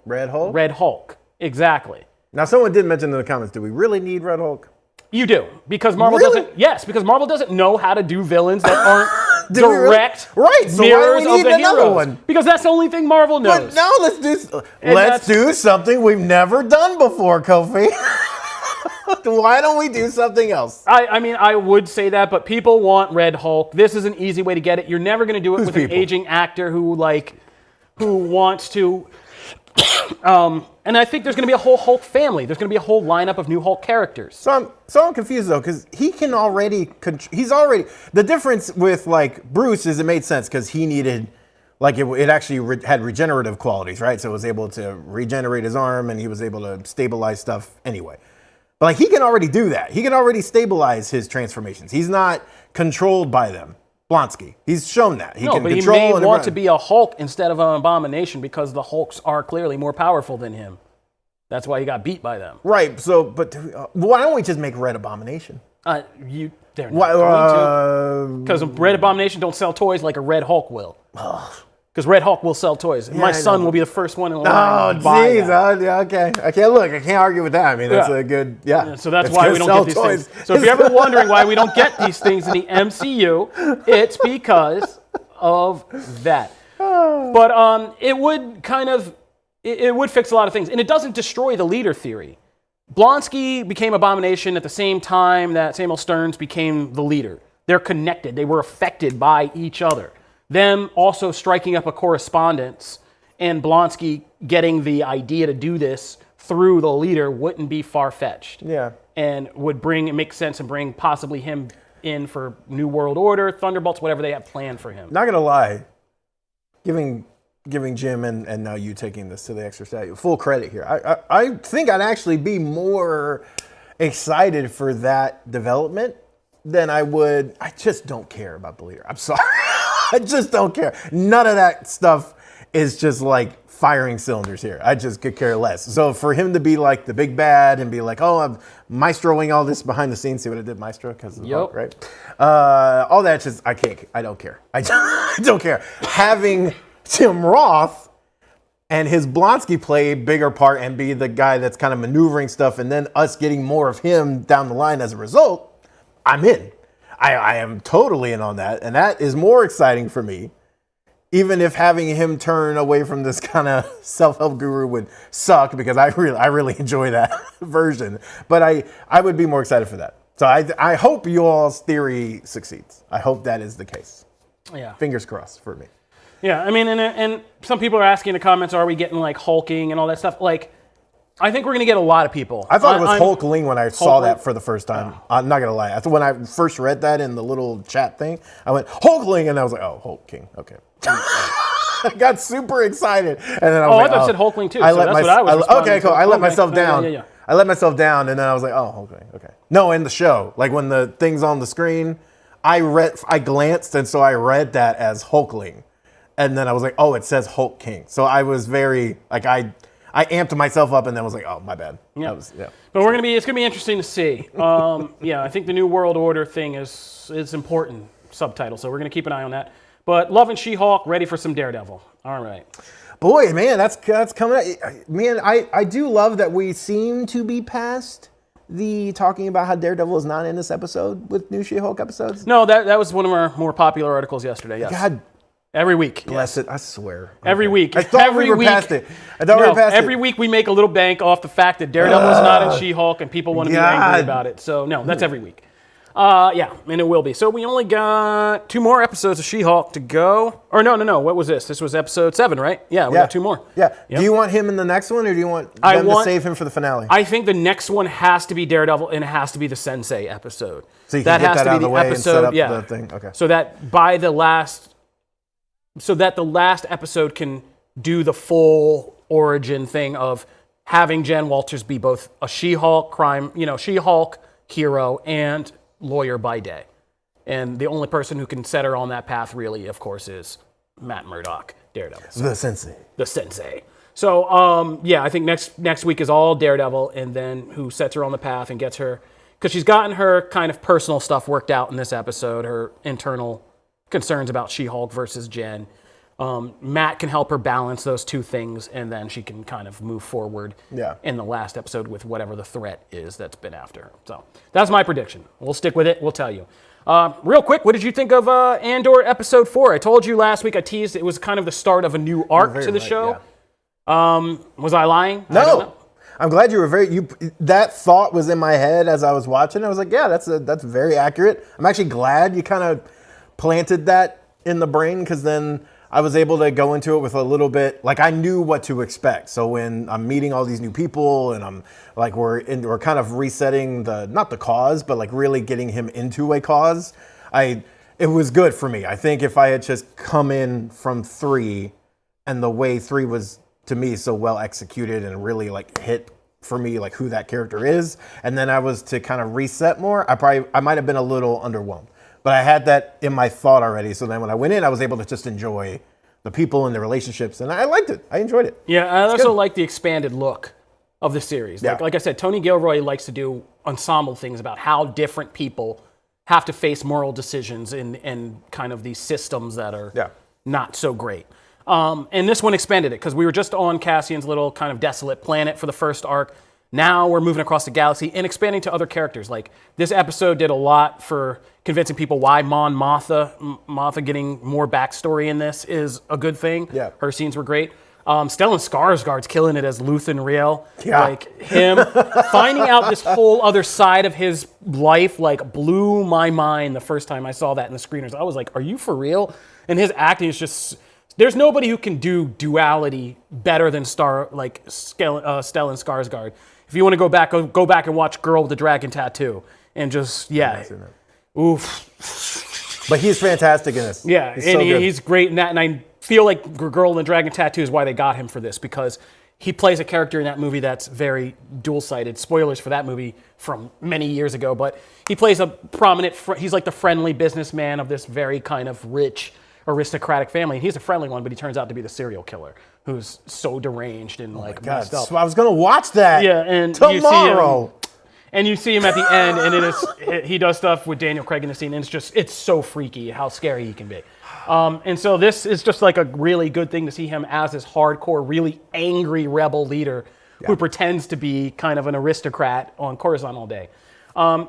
Red Hulk? Red Hulk, exactly. Now, someone did mention in the comments, do we really need Red Hulk? You do, because Marvel doesn't... Yes, because Marvel doesn't know how to do villains that aren't... direct mirrors of the heroes. Because that's the only thing Marvel knows. But now let's do something we've never done before, Kofi. Why don't we do something else? I mean, I would say that, but people want Red Hulk. This is an easy way to get it. You're never going to do it with an aging actor who wants to... and I think there's going to be a whole Hulk family. There's going to be a whole lineup of new Hulk characters. So I'm confused though, because he can already. The difference with like Bruce is it made sense because he needed, like it actually had regenerative qualities, right? So it was able to regenerate his arm, and he was able to stabilize stuff anyway. But like he can already do that. He can already stabilize his transformations. He's not controlled by them. Blonsky. He's shown that. He may want to be a Hulk instead of an Abomination because the Hulks are clearly more powerful than him. That's why he got beat by them. Right. So, but why don't we just make Red Abomination? They're not going to. Because Red Abomination don't sell toys like a Red Hulk will. Because Red Hulk will sell toys. My son will be the first one in line. Oh, jeez. Okay. I can't argue with that. I mean, that's a good, So that's why we don't get these things. So if you're ever wondering why we don't get these things in the MCU, it's because of that. But it would fix a lot of things. And it doesn't destroy the leader theory. Blonsky became Abomination at the same time that Samuel Stearns became the leader. They're connected. They were affected by each other. Them also striking up a correspondence and Blonsky getting the idea to do this through the leader wouldn't be far-fetched. Yeah. And would make sense and bring possibly him in for New World Order, Thunderbolts, whatever they have planned for him. Not gonna lie, giving Jim and now you taking this to the extra stat, full credit here. I think I'd actually be more excited for that development than I would. I just don't care about the leader. I'm sorry. I just don't care. None of that stuff is just like firing cylinders here. I just could care less. So for him to be like the big bad and be like, oh, I'm maestroing all this behind the scenes. See what I did, maestro? Because of the Hulk, right? All that just, I don't care. I don't care. Having Tim Roth and his Blonsky play a bigger part and be the guy that's kind of maneuvering stuff, and then us getting more of him down the line as a result, I'm in. I am totally in on that, and that is more exciting for me, even if having him turn away from this kind of self-help guru would suck, because I really enjoy that version. But I would be more excited for that. So I hope you all's theory succeeds. I hope that is the case. Yeah. Fingers crossed for me. Yeah, I mean, and some people are asking in the comments, are we getting like hulking and all that stuff? Like, I think we're going to get a lot of people. I thought it was Hulkling when I saw that for the first time. I'm not going to lie. I thought when I first read that in the little chat thing, I went, Hulkling, and I was like, oh, Hulk King. Okay. I got super excited. And then I was like, I thought you said Hulkling too. Okay, cool. I let myself down. Yeah. I let myself down, and then I was like, oh, okay. No, in the show, like when the thing's on the screen, I glanced, and so I read that as Hulkling. And then I was like, oh, it says Hulk King. So I was very, like, I amped myself up and then was like, oh, my bad. Yeah. But it's gonna be interesting to see. I think the New World Order thing is important subtitle, so we're gonna keep an eye on that. But Love and She-Hulk, ready for some Daredevil. All right. Boy, man, that's coming out. Man, I do love that we seem to be past the talking about how Daredevil is not in this episode with new She-Hulk episodes. No, that was one of our more popular articles yesterday, yes. God every week. Bless it, I swear. Every week. I thought we were past it. Every week we make a little bank off the fact that Daredevil is not in She-Hulk and people want to be angry about it. So, no, that's every week. And it will be. So we only got 2 more episodes of She-Hulk to go. Or no. What was this? This was episode 7, right? Yeah, we got 2 more. Yeah. Yep. Do you want him in the next one, or do you want them to save him for the finale? I think the next one has to be Daredevil, and it has to be the Sensei episode. So you can get that out of the way and set up the thing. Okay. So that the last episode can do the full origin thing of having Jen Walters be both a She-Hulk She-Hulk hero and lawyer by day. And the only person who can set her on that path really, of course, is Matt Murdock, Daredevil. The Sensei. So, I think next week is all Daredevil, and then who sets her on the path and gets her, because she's gotten her kind of personal stuff worked out in this episode, her internal concerns about She-Hulk versus Jen. Matt can help her balance those two things, and then she can kind of move forward in the last episode with whatever the threat is that's been after her. So that's my prediction. We'll stick with it. We'll tell you. Real quick, what did you think of Andor episode 4? I told you last week, I teased it was kind of the start of a new arc to the show. Yeah. Was I lying? No. I'm glad you were that thought was in my head as I was watching. I was like, yeah, that's very accurate. I'm actually glad you kind of planted that in the brain, because then I was able to go into it with a little bit, like I knew what to expect. So when I'm meeting all these new people and I'm like, we're kind of resetting not the cause, but like really getting him into a cause, it was good for me. I think if I had just come in from 3 and the way 3 was to me so well executed and really like hit for me like who that character is, and then I was to kind of reset more, I might have been a little underwhelmed. But I had that in my thought already. So then when I went in, I was able to just enjoy the people and the relationships. And I liked it. I enjoyed it. Yeah, I also like the expanded look of the series. Like I said, Tony Gilroy likes to do ensemble things about how different people have to face moral decisions in kind of these systems that are not so great. And this one expanded it, because we were just on Cassian's little kind of desolate planet for the first arc. Now we're moving across the galaxy and expanding to other characters. Like this episode did a lot for convincing people why Mon Mothma getting more backstory in this is a good thing. Yeah. Her scenes were great. Stellan Skarsgård's killing it as Luthen Rael. Yeah. Like him finding out this whole other side of his life like blew my mind the first time I saw that in the screeners. I was like, are you for real? And his acting is just, there's nobody who can do duality better than Stellan Skarsgård. If you want to go back and watch Girl with the Dragon Tattoo and just, oof. But he's fantastic in this. Yeah, he's great in that. And I feel like Girl with the Dragon Tattoo is why they got him for this, because he plays a character in that movie that's very dual-sided. Spoilers for that movie from many years ago, but he plays a prominent, he's like the friendly businessman of this very kind of rich, aristocratic family. And he's a friendly one, but he turns out to be the serial killer who's so deranged and messed up. So I was going to watch that and tomorrow. You see him at the end, and he does stuff with Daniel Craig in the scene, and it's so freaky how scary he can be. And so this is just like a really good thing to see him as this hardcore, really angry rebel leader who pretends to be kind of an aristocrat on Coruscant all day. I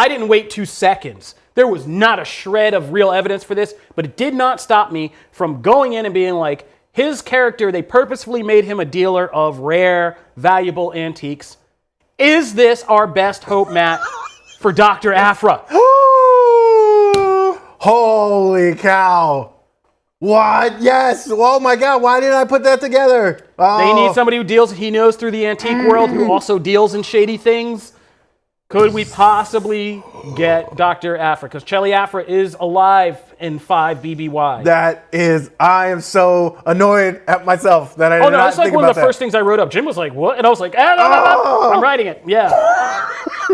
didn't wait 2 seconds. There was not a shred of real evidence for this, but it did not stop me from going in and being like, his character, they purposefully made him a dealer of rare, valuable antiques. Is this our best hope, Matt, for Dr. Aphra? Holy cow. What? Yes. Oh my God. Why didn't I put that together? Oh. They need somebody he knows through the antique world, who also deals in shady things. Could we possibly get Dr. Aphra? Because Chelly Aphra is alive in 5 BBY. I am so annoyed at myself that I did not think about that. Oh no, it's like one of the first things I wrote up. Jim was like, what? And I was like, I'm writing it. Yeah.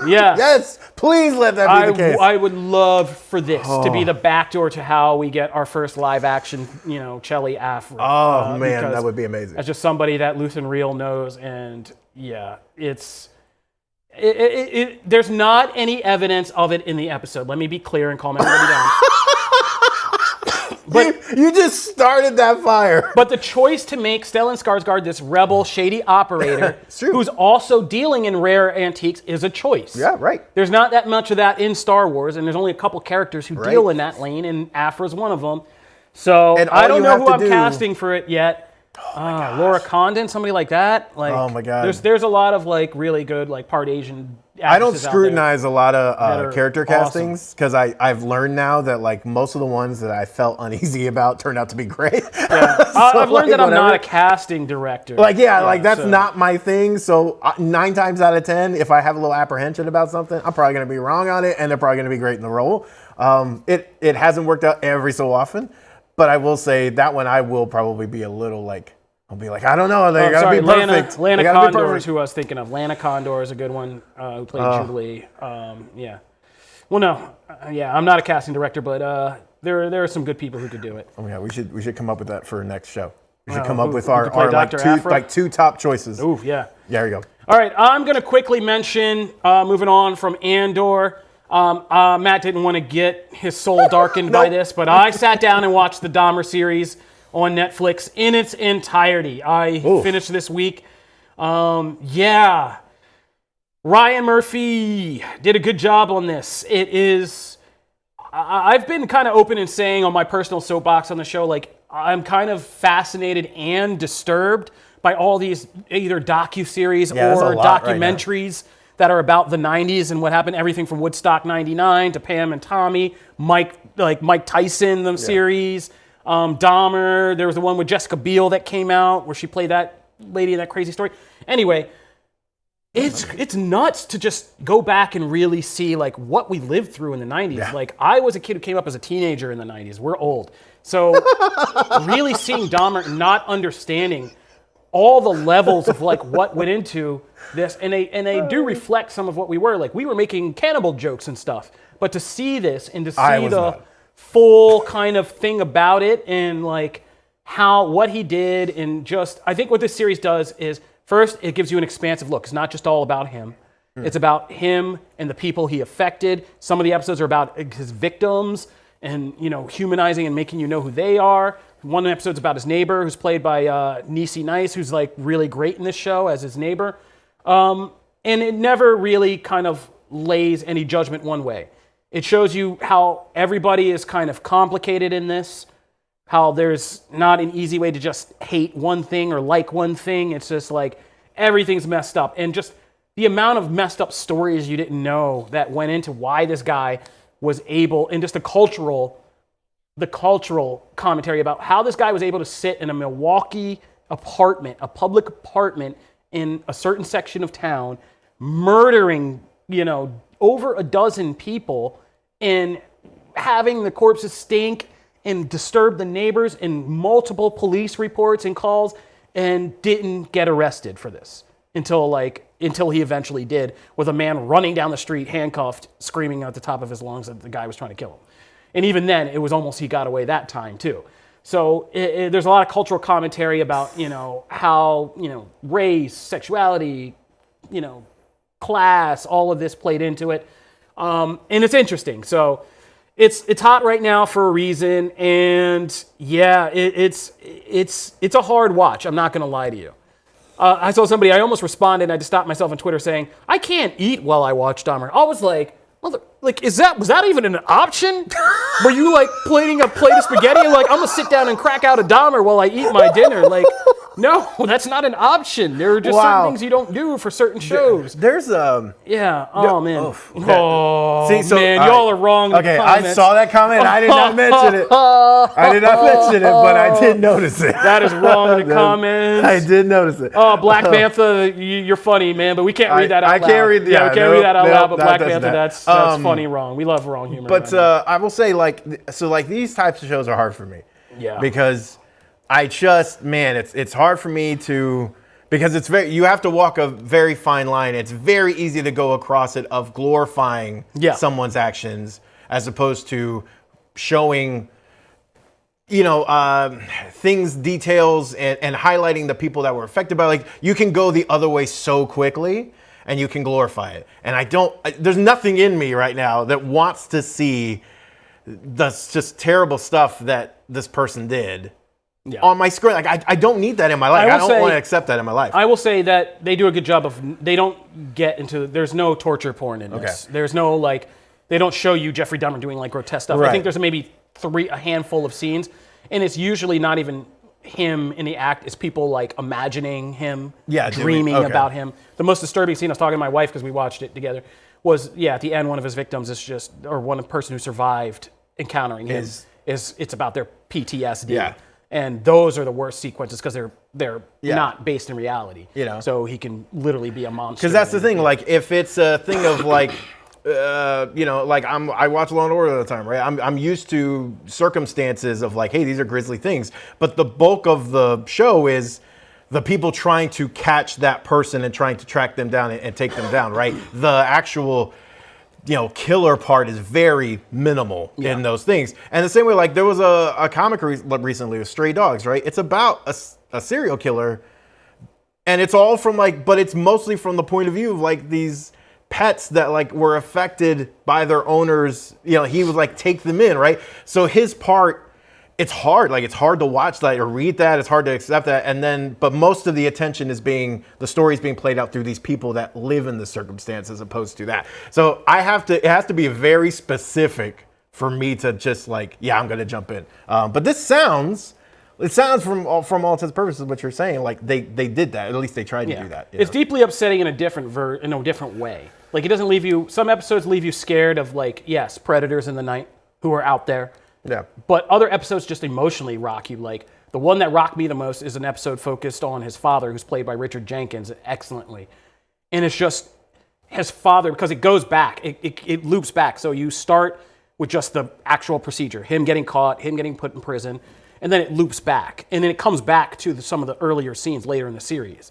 Yeah. Yes, please let that be the case. I would love for this to be the backdoor to how we get our first live action, Chelly Aphra. Oh man, that would be amazing. As just somebody that Luthen Real knows, and yeah, it's... there's not any evidence of it in the episode. Let me be clear and calm everybody down. But you just started that fire. But the choice to make Stellan Skarsgård this rebel, shady operator who's also dealing in rare antiques is a choice. Yeah, right. There's not that much of that in Star Wars, and there's only a couple characters who deal in that lane, and Aphra's one of them. So I don't know who I'm casting for it yet. Laura Condon, somebody like that. Like, oh my God. There's a lot of like really good like part Asian actresses. I don't scrutinize a lot of character castings because I've learned now that like most of the ones that I felt uneasy about turned out to be great. Yeah. So I've learned that I'm not a casting director. That's not my thing. So 9 times out of 10, if I have a little apprehension about something, I'm probably going to be wrong on it, and they're probably going to be great in the role. It hasn't worked out every so often. But I will say that one I will probably be a little like, I'll be like, I don't know. They gotta be perfect. Lana Condor is who I was thinking of. Lana Condor is a good one who played Jubilee. Yeah. Well, no. I'm not a casting director, but there are some good people who could do it. Oh yeah, we should come up with that for our next show. We should come up with our like two top choices. Ooh, yeah. Yeah, there you go. All right, I'm gonna quickly mention moving on from Andor. Matt didn't want to get his soul darkened by this, but I sat down and watched the Dahmer series on Netflix in its entirety. I finished this week. Ryan Murphy did a good job on this. It is... I've been kind of open and saying on my personal soapbox on the show, like, I'm kind of fascinated and disturbed by all these either docuseries or documentaries that are about the 90s and what happened, everything from Woodstock 99 to Pam and Tommy, Mike Tyson, the series, Dahmer. There was the one with Jessica Biel that came out where she played that lady in that crazy story. Anyway, it's nuts to just go back and really see like what we lived through in the 90s. Yeah. Like, I was a kid who came up as a teenager in the 90s. We're old. So really seeing Dahmer and not understanding all the levels of like what went into this, and they do reflect some of what we were. Like, we were making cannibal jokes and stuff, but to see this and to see the full kind of thing about it and like what he did, and just, I think what this series does is, first, it gives you an expansive look. It's not just all about him. It's about him and the people he affected. Some of the episodes are about his victims and, humanizing and making you know who they are. One episode's about his neighbor, who's played by Niecy Nice, who's like really great in this show as his neighbor. And it never really kind of lays any judgment one way. It shows you how everybody is kind of complicated in this, how there's not an easy way to just hate one thing or like one thing. It's just like everything's messed up. And just the amount of messed up stories you didn't know that went into why this guy was able, and just the cultural commentary about how this guy was able to sit in a Milwaukee apartment, a public apartment in a certain section of town, murdering, over a dozen people and having the corpses stink and disturb the neighbors, and multiple police reports and calls, and didn't get arrested for this until he eventually did, with a man running down the street handcuffed, screaming at the top of his lungs that the guy was trying to kill him. And even then, it was almost he got away that time too. So there's a lot of cultural commentary about, how, race, sexuality, class, all of this played into it. And it's interesting. So it's hot right now for a reason. And yeah, it's a hard watch. I'm not going to lie to you. I saw somebody, I almost responded, and I just stopped myself on Twitter saying, I can't eat while I watch Dahmer. I was like, Like, was that even an option? Were you like plating a plate of spaghetti and like, I'm gonna sit down and crack out a Dahmer while I eat my dinner? Like, no, that's not an option. There are just certain things you don't do for certain shows. There's yeah. Oh man. See, man, y'all are wrong. Okay, I saw that comment. I did not mention it. I did not mention it, but I did notice it. That is wrong in the comments. I did notice it. Oh, Black Panther, you're funny, man, but we can't read that out loud. I can't read. Yeah, we can't read that out loud. But Black Panther, that's that's funny wrong. We love wrong humor. But I will say, like these types of shows are hard for me. Yeah. Because it's hard for me to, because you have to walk a very fine line. It's very easy to go across it of glorifying someone's actions as opposed to showing, things, details, and highlighting the people that were affected by. Like, you can go the other way so quickly, and you can glorify it. And there's nothing in me right now that wants to see the just terrible stuff that this person did on my screen. Like, I don't need that in my life. I don't want to accept that in my life. I will say that they do a good job of, they don't get into, there's no torture porn in this. There's no, like, they don't show you Jeffrey Dahmer doing, like, grotesque stuff. Right. I think there's maybe a handful of scenes, and it's usually not even him in the act. It's people, like, imagining him, dreaming about him. The most disturbing scene, I was talking to my wife because we watched it together, was, at the end, one of his victims is just, or one person who survived encountering him, it's about their PTSD. Yeah. And those are the worst sequences because they're not based in reality. So he can literally be a monster. Because that's the thing. Like, if it's a thing of like, like I watch Law and Order all the time, right? I'm used to circumstances of like, hey, these are grisly things. But the bulk of the show is the people trying to catch that person and trying to track them down and take them down, right? The actual killer part is very minimal in those things. And the same way, like, there was a comic recently with Stray Dogs, right? It's about a serial killer, and it's all from but it's mostly from the point of view of like these pets that like were affected by their owners. He would like take them in, right? So his part, it's hard. Like, it's hard to watch that or read that. It's hard to accept that. But most of the attention is the story is being played out through these people that live in the circumstance as opposed to that. So it has to be very specific for me to just like, I'm going to jump in. But it sounds from all intents and purposes what you're saying, like they did that. At least they tried to do that. It's deeply upsetting in a different way. Like, it doesn't leave you, some episodes leave you scared of like, yes, predators in the night who are out there. Yeah. But other episodes just emotionally rock you. Like, the one that rocked me the most is an episode focused on his father, who's played by Richard Jenkins excellently. And it's just his father, because it goes back, it loops back. So you start with just the actual procedure, him getting caught, him getting put in prison, and then it loops back. And then it comes back to some of the earlier scenes later in the series.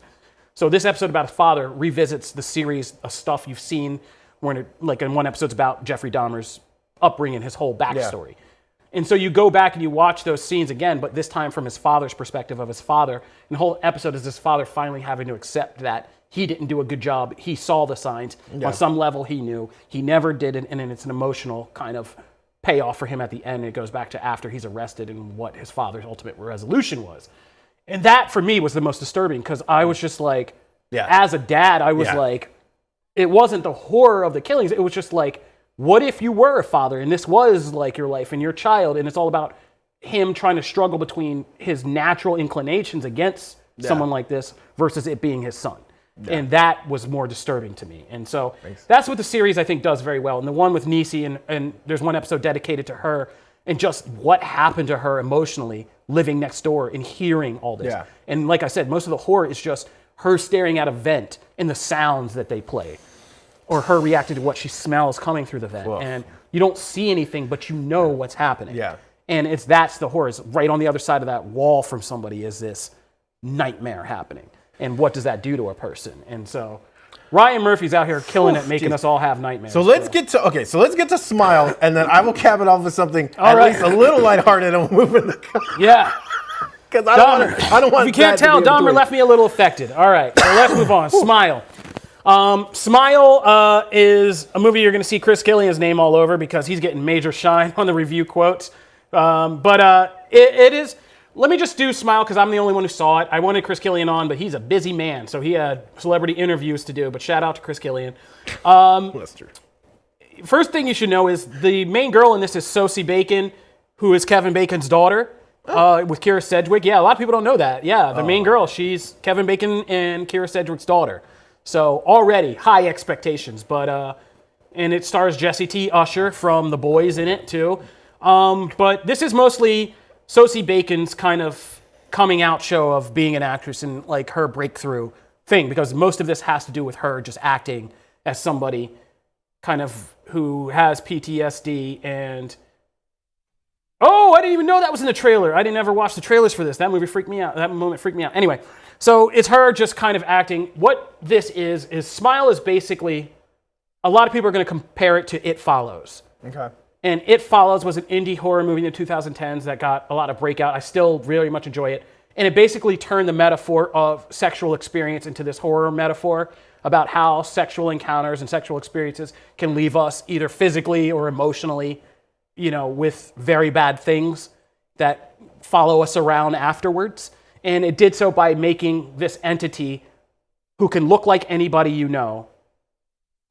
So this episode about his father revisits the series of stuff you've seen, when like in one episode's about Jeffrey Dahmer's upbringing, his whole backstory. Yeah. And so you go back and you watch those scenes again, but this time from his father's perspective of his father. And the whole episode is this father finally having to accept that he didn't do a good job. He saw the signs. Yeah. On some level, he knew. He never did it, and then it's an emotional kind of payoff for him at the end. And it goes back to after he's arrested and what his father's ultimate resolution was. And that, for me, was the most disturbing, because I was just like, as a dad, I was like, it wasn't the horror of the killings. It was just like, what if you were a father and this was like your life and your child, and it's all about him trying to struggle between his natural inclinations against someone like this versus it being his son. Yeah. And that was more disturbing to me. And so that's what the series, I think, does very well. And the one with Niecy, and there's one episode dedicated to her and just what happened to her emotionally living next door and hearing all this. Yeah. And like I said, most of the horror is just her staring at a vent and the sounds that they play, or her reacting to what she smells coming through the vent. Whoa. And you don't see anything, but you know what's happening. Yeah. And that's the horror. It's right on the other side of that wall from somebody is this nightmare happening. And what does that do to a person? And so Ryan Murphy's out here killing it, making us all have nightmares. So let's get to Smile, and then I will cap it off with something least a little lighthearted, and we'll move in the because I don't want. If you can't tell, Dahmer left me a little affected. All right, so let's move on. Smile. Smile is a movie you're going to see Chris Killian's name all over because he's getting major shine on the review quotes. It is. Let me just do Smile because I'm the only one who saw it. I wanted Chris Killian on, but he's a busy man, so he had celebrity interviews to do. But shout out to Chris Killian. That's true. first thing you should know is the main girl in this is Sosie Bacon, who is Kevin Bacon's daughter, with Kira Sedgwick. Yeah, a lot of people don't know that. Yeah, the main girl, she's Kevin Bacon and Kira Sedgwick's daughter. So already high expectations, but and it stars Jessie T. Usher from The Boys in it too. But this is mostly Sosie Bacon's kind of coming out show of being an actress and like her breakthrough thing, because most of this has to do with her just acting as somebody kind of who has PTSD and I didn't even know that was in the trailer. I didn't ever watch the trailers for this. That movie freaked me out. That moment freaked me out. Anyway, so it's her just kind of acting. What this is Smile is basically, a lot of people are going to compare it to It Follows. Okay. And It Follows was an indie horror movie in the 2010s that got a lot of breakout. I still really much enjoy it. And it basically turned the metaphor of sexual experience into this horror metaphor about how sexual encounters and sexual experiences can leave us either physically or emotionally, with very bad things that follow us around afterwards. And it did so by making this entity who can look like anybody you know,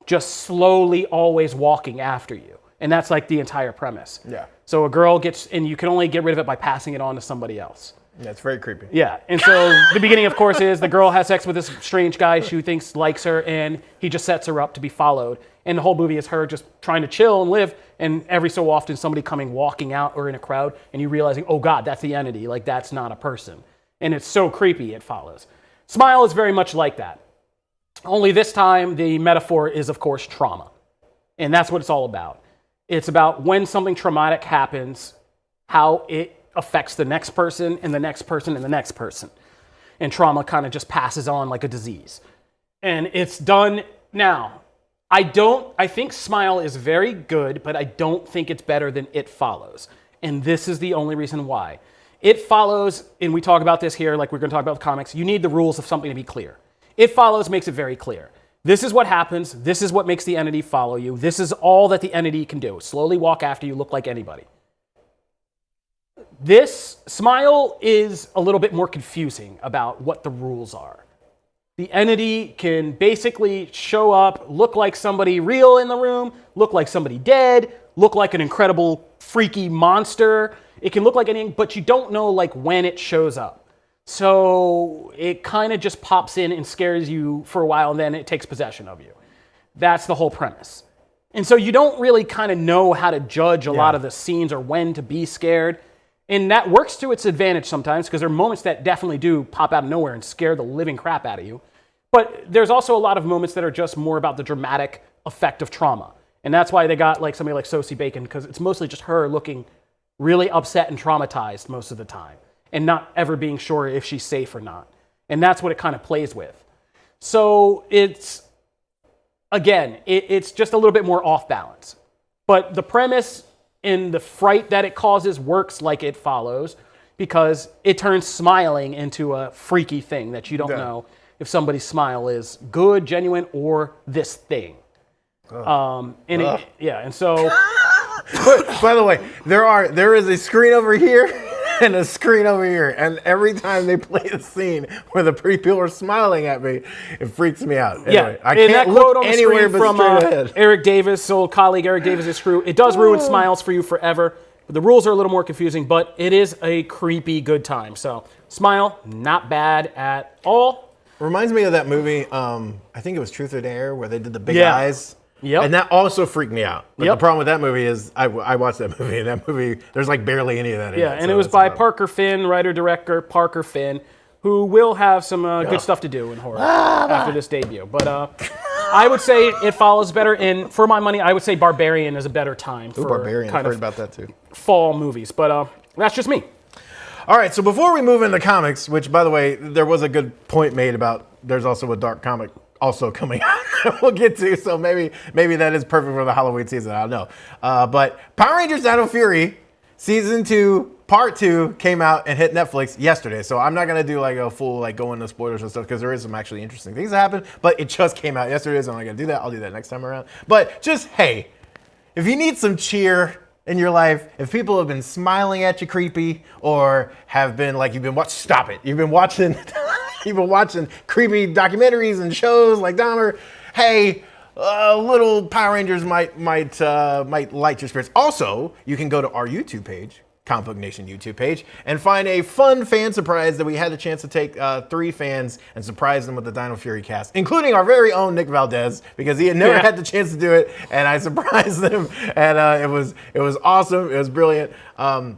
just slowly always walking after you. And that's like the entire premise. Yeah. So a girl gets, and you can only get rid of it by passing it on to somebody else. Yeah, it's very creepy. Yeah, and so the beginning, of course, is the girl has sex with this strange guy she thinks likes her, and he just sets her up to be followed. And the whole movie is her just trying to chill and live, and every so often somebody walking out or in a crowd, and you realizing, oh God, that's the entity, like that's not a person. And it's so creepy, It Follows. Smile is very much like that. Only this time, the metaphor is, of course, trauma. And that's what it's all about. It's about when something traumatic happens, how it affects the next person and the next person and the next person. And trauma kind of just passes on like a disease. And it's done now. I think Smile is very good, but I don't think it's better than It Follows. And this is the only reason why. It Follows, and we talk about this here, like we're going to talk about the comics, you need the rules of something to be clear. It Follows makes it very clear. This is what happens. This is what makes the entity follow you. This is all that the entity can do. Slowly walk after you, look like anybody. This Smile is a little bit more confusing about what the rules are. The entity can basically show up, look like somebody real in the room, look like somebody dead, look like an incredible freaky monster. It can look like anything, but you don't know like when it shows up. So it kind of just pops in and scares you for a while, and then it takes possession of you. That's the whole premise. And so you don't really kind of know how to judge a lot of the scenes or when to be scared. And that works to its advantage sometimes, because there are moments that definitely do pop out of nowhere and scare the living crap out of you. But there's also a lot of moments that are just more about the dramatic effect of trauma. And that's why they got like somebody like Sosie Bacon, because it's mostly just her looking really upset and traumatized most of the time, and not ever being sure if she's safe or not. And that's what it kind of plays with. So it's, again, it's just a little bit more off balance. But the premise and the fright that it causes works like It Follows, because it turns smiling into a freaky thing that you don't know if somebody's smile is good, genuine, or this thing. And so... By the way, there is a screen over here and a screen over here, and every time they play the scene where the pretty people are smiling at me, it freaks me out. Anyway, I can't look anywhere but straight ahead. Eric Davis, old colleague Eric Davis' crew. It does ruin smiles for you forever. The rules are a little more confusing, but it is a creepy good time. So Smile, not bad at all. Reminds me of that movie, I think it was Truth or Dare, where they did the big eyes. Yep. And that also freaked me out. But the problem with that movie is I watched that movie, and that movie, there's like barely any of that in it. Yeah, and it was by Parker Finn, writer-director Parker Finn, who will have some good stuff to do in horror after this debut. But I would say It Follows better, and for my money, I would say Barbarian is a better time for Barbarian. kind I've of heard about that too. Fall movies. But that's just me. All right, so before we move into comics, which, by the way, there was a good point made about there's also a dark comic also coming out we'll get to, so maybe that is perfect for the Halloween season, I don't know. But Power Rangers Dino Fury Season 2, Part 2 came out and hit Netflix yesterday, so I'm not going to do like a full like go into spoilers and stuff, because there is some actually interesting things that happened, but it just came out yesterday, so I'm not going to do that. I'll do that next time around. But just, hey, if you need some cheer in your life, if people have been smiling at you creepy, or have been like, you've been watching creepy documentaries and shows like Dahmer, hey, little Power Rangers might light your spirits. Also, you can go to our YouTube page, Comic Book Nation YouTube page, and find a fun fan surprise that we had a chance to take 3 fans and surprise them with the Dino Fury cast, including our very own Nick Valdez, because he had never had the chance to do it, and I surprised them, and it was awesome. It was brilliant.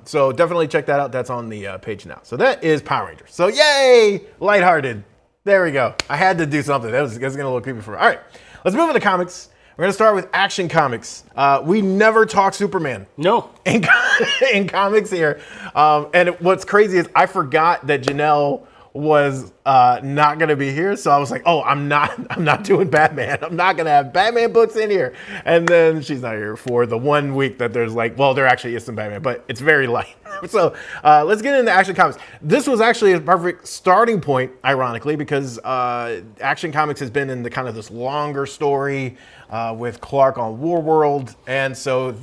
So definitely check that out. That's on the page now. So that is Power Rangers. So yay, lighthearted. There we go. I had to do something. That was gonna look creepy for. All right, let's move into comics. We're going to start with Action Comics. We never talk Superman. No. In comics here. And what's crazy is I forgot that Janelle was not going to be here. So I was like, oh, I'm not doing Batman. I'm not going to have Batman books in here. And then she's not here for the 1 week that there's like, well, there actually is some Batman, but it's very light. So let's get into Action Comics. This was actually a perfect starting point, ironically, because Action Comics has been in the kind of this longer story with Clark on Warworld. And so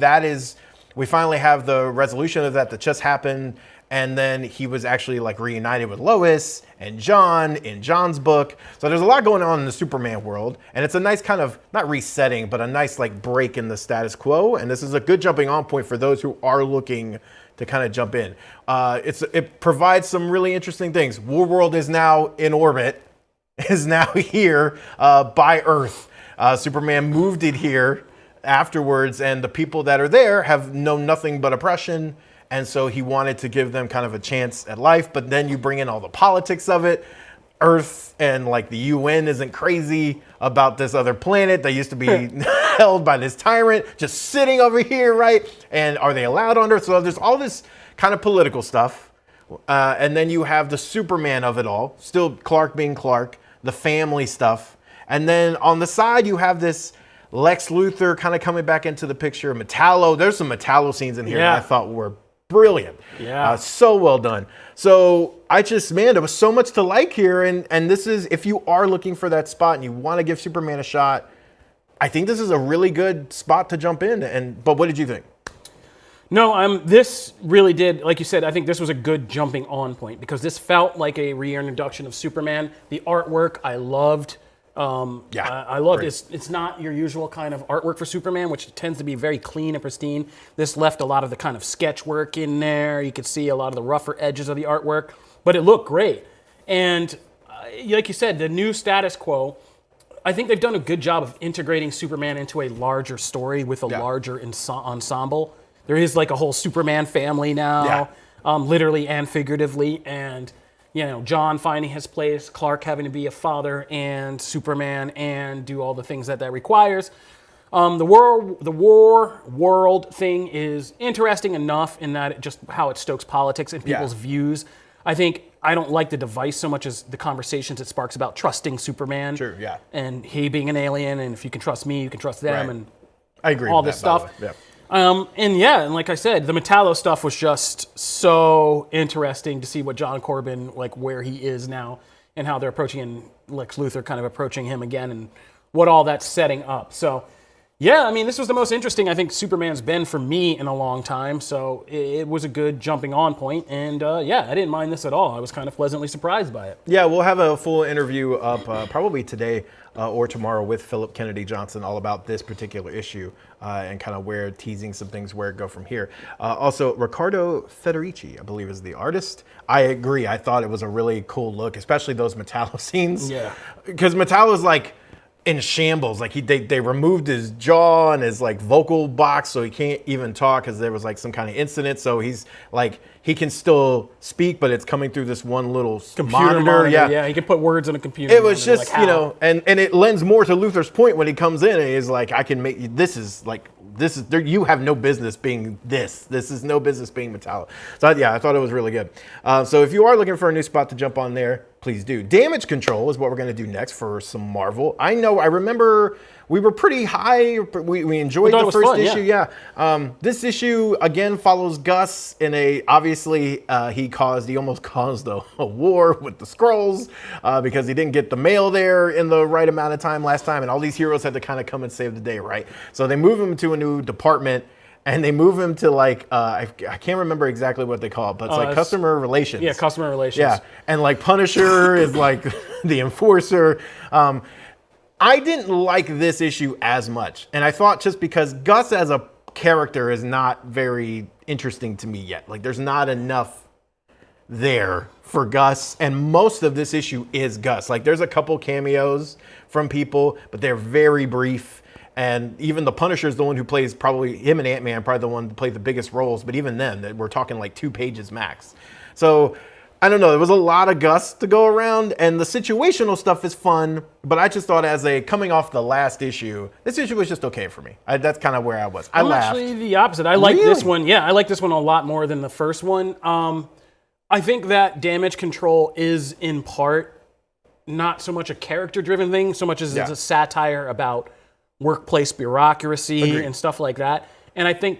we finally have the resolution of that just happened. And then he was actually like reunited with Lois and John in John's book. So there's a lot going on in the Superman world. And it's a nice kind of, not resetting, but a nice like break in the status quo. And this is a good jumping on point for those who are looking to kind of jump in. It provides some really interesting things. Warworld is now in orbit, is now here by Earth. Superman moved it here afterwards, and the people that are there have known nothing but oppression. And so he wanted to give them kind of a chance at life, but then you bring in all the politics of it. Earth and like the UN isn't crazy about this other planet that used to be held by this tyrant just sitting over here, right? And are they allowed on Earth? So there's all this kind of political stuff. And then you have the Superman of it all, still Clark being Clark, the family stuff. And then on the side, you have this Lex Luthor kind of coming back into the picture. Metallo, there's some Metallo scenes in here that I thought were brilliant. Yeah. So well done. So there was so much to like here. And this is, if you are looking for that spot and you want to give Superman a shot, I think this is a really good spot to jump in. But what did you think? No, this really did, like you said, I think this was a good jumping on point because this felt like a reintroduction of Superman. The artwork I loved. I loved it. It's not your usual kind of artwork for Superman, which tends to be very clean and pristine. This left a lot of the kind of sketch work in there. You could see a lot of the rougher edges of the artwork, but it looked great. And like you said, the new status quo, I think they've done a good job of integrating Superman into a larger story with a larger ensemble. There is like a whole Superman family now, literally and figuratively, and John finding his place, Clark having to be a father and Superman and do all the things that requires. The war world thing is interesting enough in that just how it stokes politics and people's views. I don't like the device so much as the conversations it sparks about trusting Superman. Sure, yeah. And he being an alien, and if you can trust me, you can trust them, and I agree all with this that, stuff. Yeah. And like I said, the Metallo stuff was just so interesting to see what John Corbin, like where he is now and how they're approaching, and Lex Luthor kind of approaching him again and what all that's setting up. So, this was the most interesting I think Superman's been for me in a long time. So it was a good jumping on point. And I didn't mind this at all. I was kind of pleasantly surprised by it. Yeah, we'll have a full interview up probably today or tomorrow with Philip Kennedy Johnson all about this particular issue and kind of teasing some things where it go from here. Also, Riccardo Federici, I believe, is the artist. I agree. I thought it was a really cool look, especially those Metallo scenes. Yeah. Because Metallo's like in shambles. Like they removed his jaw and his like vocal box, so he can't even talk because there was like some kind of incident. So he's like, he can still speak, but it's coming through this one little computer monitor. Yeah, he can put words on a computer. It was just, like, and it lends more to Luthor's point when he comes in and he's like, I can make you, you have no business being this. This is no business being Metallo. So I thought it was really good. So if you are looking for a new spot to jump on there, please do. Damage Control is what we're going to do next for some Marvel. I remember we were pretty high. We enjoyed the first issue. Yeah. This issue again follows Gus in obviously he almost caused a war with the Skrulls because he didn't get the mail there in the right amount of time last time, and all these heroes had to kind of come and save the day, right? So they move him to a new department. And they move him to like, I can't remember exactly what they call it, but it's like customer relations. Yeah, customer relations. Yeah, and like Punisher is like the enforcer. I didn't like this issue as much. And I thought just because Gus as a character is not very interesting to me yet. Like, there's not enough there for Gus. And most of this issue is Gus. Like, there's a couple cameos from people, but they're very brief. And even the Punisher is the one who plays, probably him and Ant-Man, probably the one to play the biggest roles. But even then, we're talking like 2 pages max. So I don't know. There was a lot of Gus to go around, and the situational stuff is fun. But I just thought, as a coming off the last issue, this issue was just okay for me. That's kind of where I was. I laughed. Actually, the opposite. I like this one. Yeah, I like this one a lot more than the first one. I think that Damage Control is in part not so much a character-driven thing, so much as it's a satire about workplace bureaucracy and stuff like that. And I think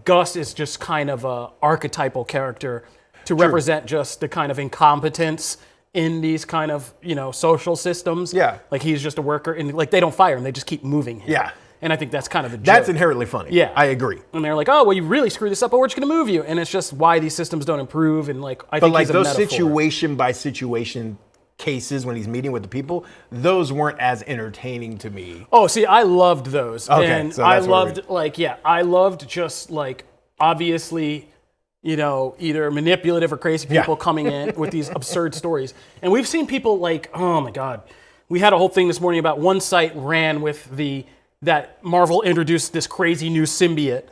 Gus is just kind of a archetypal character to represent just the kind of incompetence in these kind of, social systems. Yeah. Like, he's just a worker, and like, they don't fire him, they just keep moving him. Yeah. And I think that's kind of the joke. That's inherently funny. Yeah. I agree. And they're like, oh, well, you really screwed this up, but we're just going to move you. And it's just why these systems don't improve. And like, I think like he's a those metaphor. situation by situation cases when he's meeting with the people, those weren't as entertaining to me. Oh, see, I loved those. Okay, and so I that's what loved, I loved just like, obviously, either manipulative or crazy people coming in with these absurd stories. And we've seen people like, oh my God, we had a whole thing this morning about one site ran with that Marvel introduced this crazy new symbiote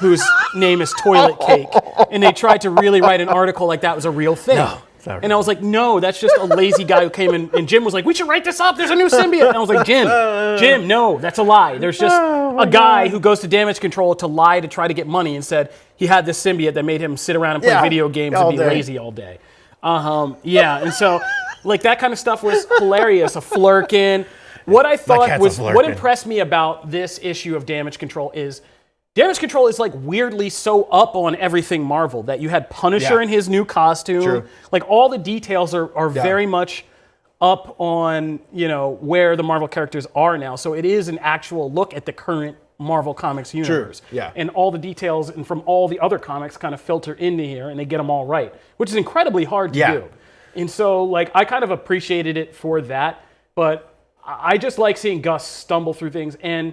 whose name is Toilet Cake. And they tried to really write an article like that was a real thing. No. And I was like, no, that's just a lazy guy who came in. And Jim was like, we should write this up. There's a new symbiote. And I was like, Jim, no, that's a lie. There's just a guy who goes to Damage Control to lie to try to get money and said he had this symbiote that made him sit around and play video games and be lazy all day. And so like that kind of stuff was hilarious. A Flurkin. What I thought was, what impressed me about this issue of Damage Control is Damage Control is like weirdly so up on everything Marvel that you had Punisher in his new costume. True. Like all the details are very much up on, where the Marvel characters are now. So it is an actual look at the current Marvel Comics universe. True. Yeah. And all the details and from all the other comics kind of filter into here and they get them all right, which is incredibly hard to do. And so like I kind of appreciated it for that, but I just like seeing Gus stumble through things. And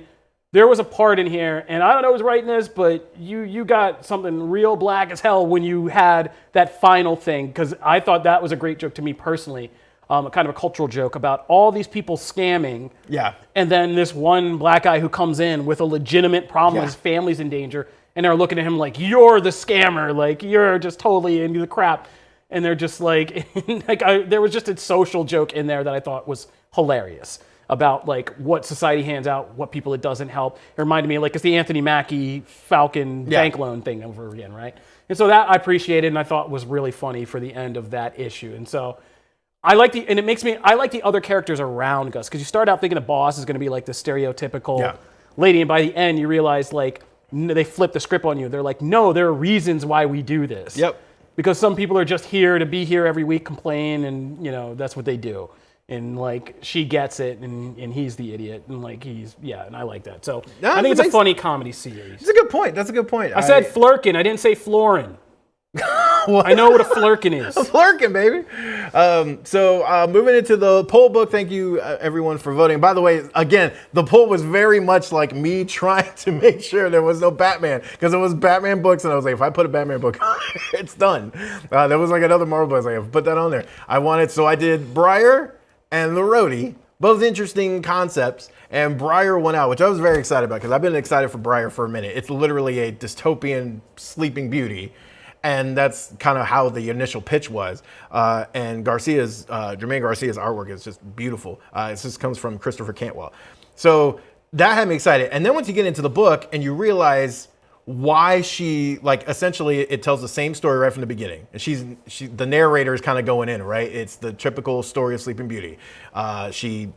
there was a part in here, and I don't know who's writing this, but you got something real black as hell when you had that final thing, because I thought that was a great joke to me personally, kind of a cultural joke about all these people scamming. Yeah. And then this one black guy who comes in with a legitimate problem, his family's in danger, and they're looking at him like, you're the scammer, like you're just totally into the crap. And they're just like, there was just a social joke in there that I thought was hilarious about like what society hands out, what people it doesn't help. It reminded me like it's the Anthony Mackie Falcon bank loan thing over again, right? And so that I appreciated and I thought was really funny for the end of that issue. And so I like the other characters around Gus, because you start out thinking the boss is going to be like the stereotypical lady, and by the end you realize like they flip the script on you. They're like, no, there are reasons why we do this. Yep. Because some people are just here to be here every week, complain, and that's what they do. And like she gets it, and he's the idiot, and like and I like that. So I think it's a funny comedy series. It's a good point. That's a good point. I said Flurkin. I didn't say Florin. I know what a Flurkin is. A Flurkin, baby. So moving into the poll book. Thank you everyone for voting. By the way, again, the poll was very much like me trying to make sure there was no Batman, because it was Batman books, and I was like, if I put a Batman book on, it's done. There was like another Marvel book. I was like, I'll put that on there. So I did Briar and the Roadie, both interesting concepts, and Briar won out, which I was very excited about, because I've been excited for Briar for a minute. It's literally a dystopian Sleeping Beauty, and that's kind of how the initial pitch was. And Jermaine Garcia's artwork is just beautiful. It just comes from Christopher Cantwell. So that had me excited. And then once you get into the book and you realize why she, like, essentially it tells the same story right from the beginning. And the narrator is kind of going in, right? It's the typical story of Sleeping Beauty. She,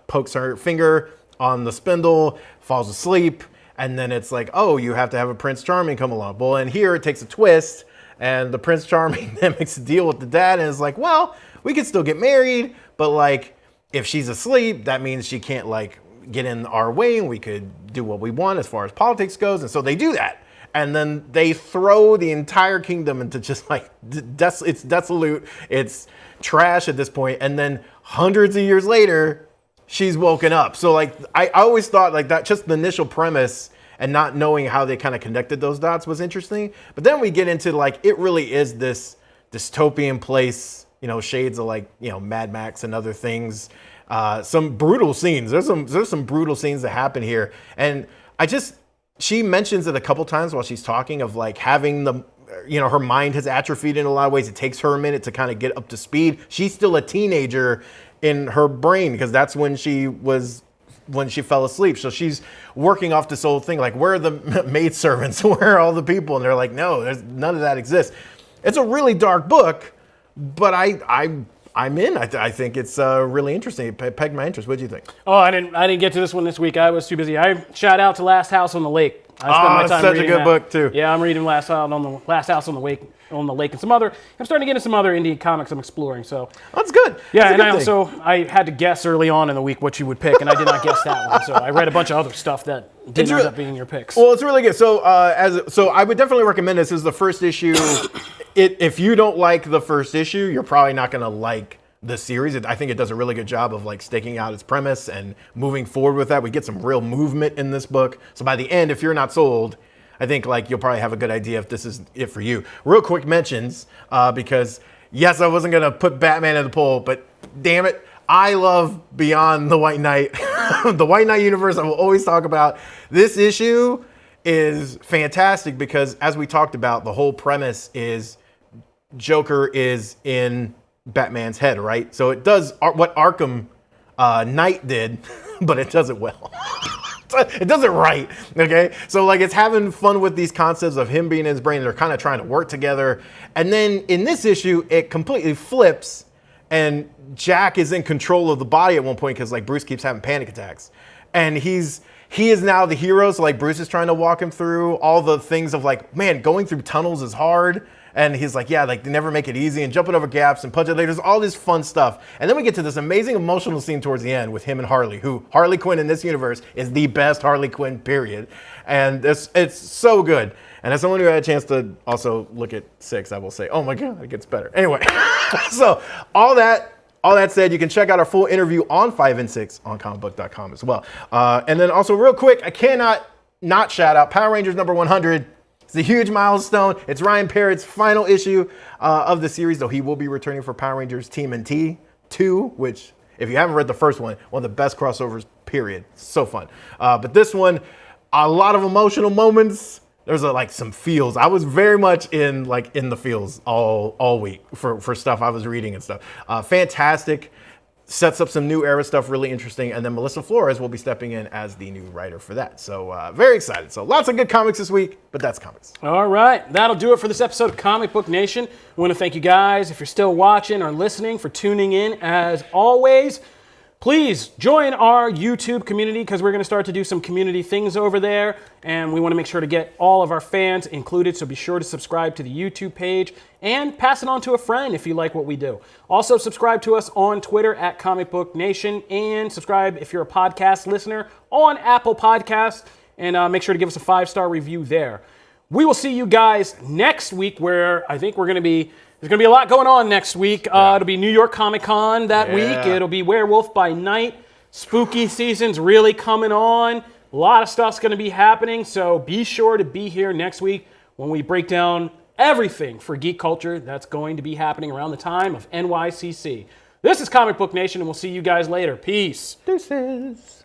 pokes her finger on the spindle, falls asleep, and then it's like, oh, you have to have a Prince Charming come along. Well, and here it takes a twist, and the Prince Charming then makes a deal with the dad, and is like, well, we can still get married, but like, if she's asleep, that means she can't like get in our way, and we could do what we want as far as politics goes. And so they do that. And then they throw the entire kingdom into just like, it's desolate, it's trash at this point. And then hundreds of years later, she's woken up. So like I always thought like that, just the initial premise and not knowing how they kind of connected those dots was interesting. But then we get into like, it really is this dystopian place, you know, shades of like, you know, Mad Max and other things. Some brutal scenes. There's some brutal scenes that happen here. And she mentions it a couple times while she's talking of like having her mind has atrophied in a lot of ways. It takes her a minute to kind of get up to speed. She's still a teenager in her brain because that's when she fell asleep. So she's working off this old thing, like, where are the maidservants? Where are all the people? And they're like, no, none of that exists. It's a really dark book, but I'm in. I think it's really interesting. It pegged my interest. What do you think? Oh, I didn't get to this one this week. I was too busy. I shout out to Last House on the Lake. I spent my time such reading a good book too. Yeah, I'm reading Last House on the Lake, and some other. I'm starting to get into some other indie comics I'm exploring. So that's good. Yeah, and I had to guess early on in the week what you would pick, and I did not guess that one. So I read a bunch of other stuff that didn't end up being your picks. Well, it's really good. So I would definitely recommend this. This is the first issue. If you don't like the first issue, you're probably not going to like the series. I think it does a really good job of like staking out its premise and moving forward with that. We get some real movement in this book. So by the end, if you're not sold, I think like you'll probably have a good idea if this is it for you. Real quick mentions, because yes, I wasn't gonna put Batman in the poll, but damn it, I love Beyond the White Knight. The White Knight universe I will always talk about. This issue is fantastic because, as we talked about, the whole premise is Joker is in Batman's head, right? So it does what Arkham Knight did, but it does it well. It does it right, okay? So like it's having fun with these concepts of him being in his brain. They're kind of trying to work together. And then in this issue, it completely flips and Jack is in control of the body at one point because like Bruce keeps having panic attacks. And he is now the hero. So like Bruce is trying to walk him through all the things of like, man, going through tunnels is hard. And he's like, yeah, like they never make it easy and jumping over gaps and punching. There's all this fun stuff. And then we get to this amazing emotional scene towards the end with him and Harley, who Harley Quinn in this universe is the best Harley Quinn, period. And it's so good. And as someone who had a chance to also look at 6, I will say, oh my God, it gets better. Anyway, so all that said, you can check out our full interview on 5 and 6 on comicbook.com as well. And then also real quick, I cannot not shout out Power Rangers number 100. It's a huge milestone. It's Ryan Parrott's final issue of the series, though he will be returning for Power Rangers TMNT 2, which, if you haven't read the first one of the best crossovers, period. So fun. But this one, a lot of emotional moments. There's like some feels. I was very much in the feels all week for stuff I was reading and stuff. Fantastic. Sets up some new era stuff, really interesting. And then Melissa Flores will be stepping in as the new writer for that. So very excited. So lots of good comics this week, but that's comics. All right. That'll do it for this episode of Comic Book Nation. I want to thank you guys, if you're still watching or listening, for tuning in. As always, please join our YouTube community because we're going to start to do some community things over there. And we want to make sure to get all of our fans included. So be sure to subscribe to the YouTube page and pass it on to a friend if you like what we do. Also, subscribe to us on Twitter at Comic Book Nation, and subscribe if you're a podcast listener on Apple Podcasts, and make sure to give us a 5-star review there. We will see you guys next week, where I think there's going to be a lot going on next week. It'll be New York Comic Con that week. It'll be Werewolf by Night. Spooky season's really coming on. A lot of stuff's going to be happening, so be sure to be here next week when we break down everything for geek culture that's going to be happening around the time of NYCC. This is Comic Book Nation, and we'll see you guys later. Peace. Deuces.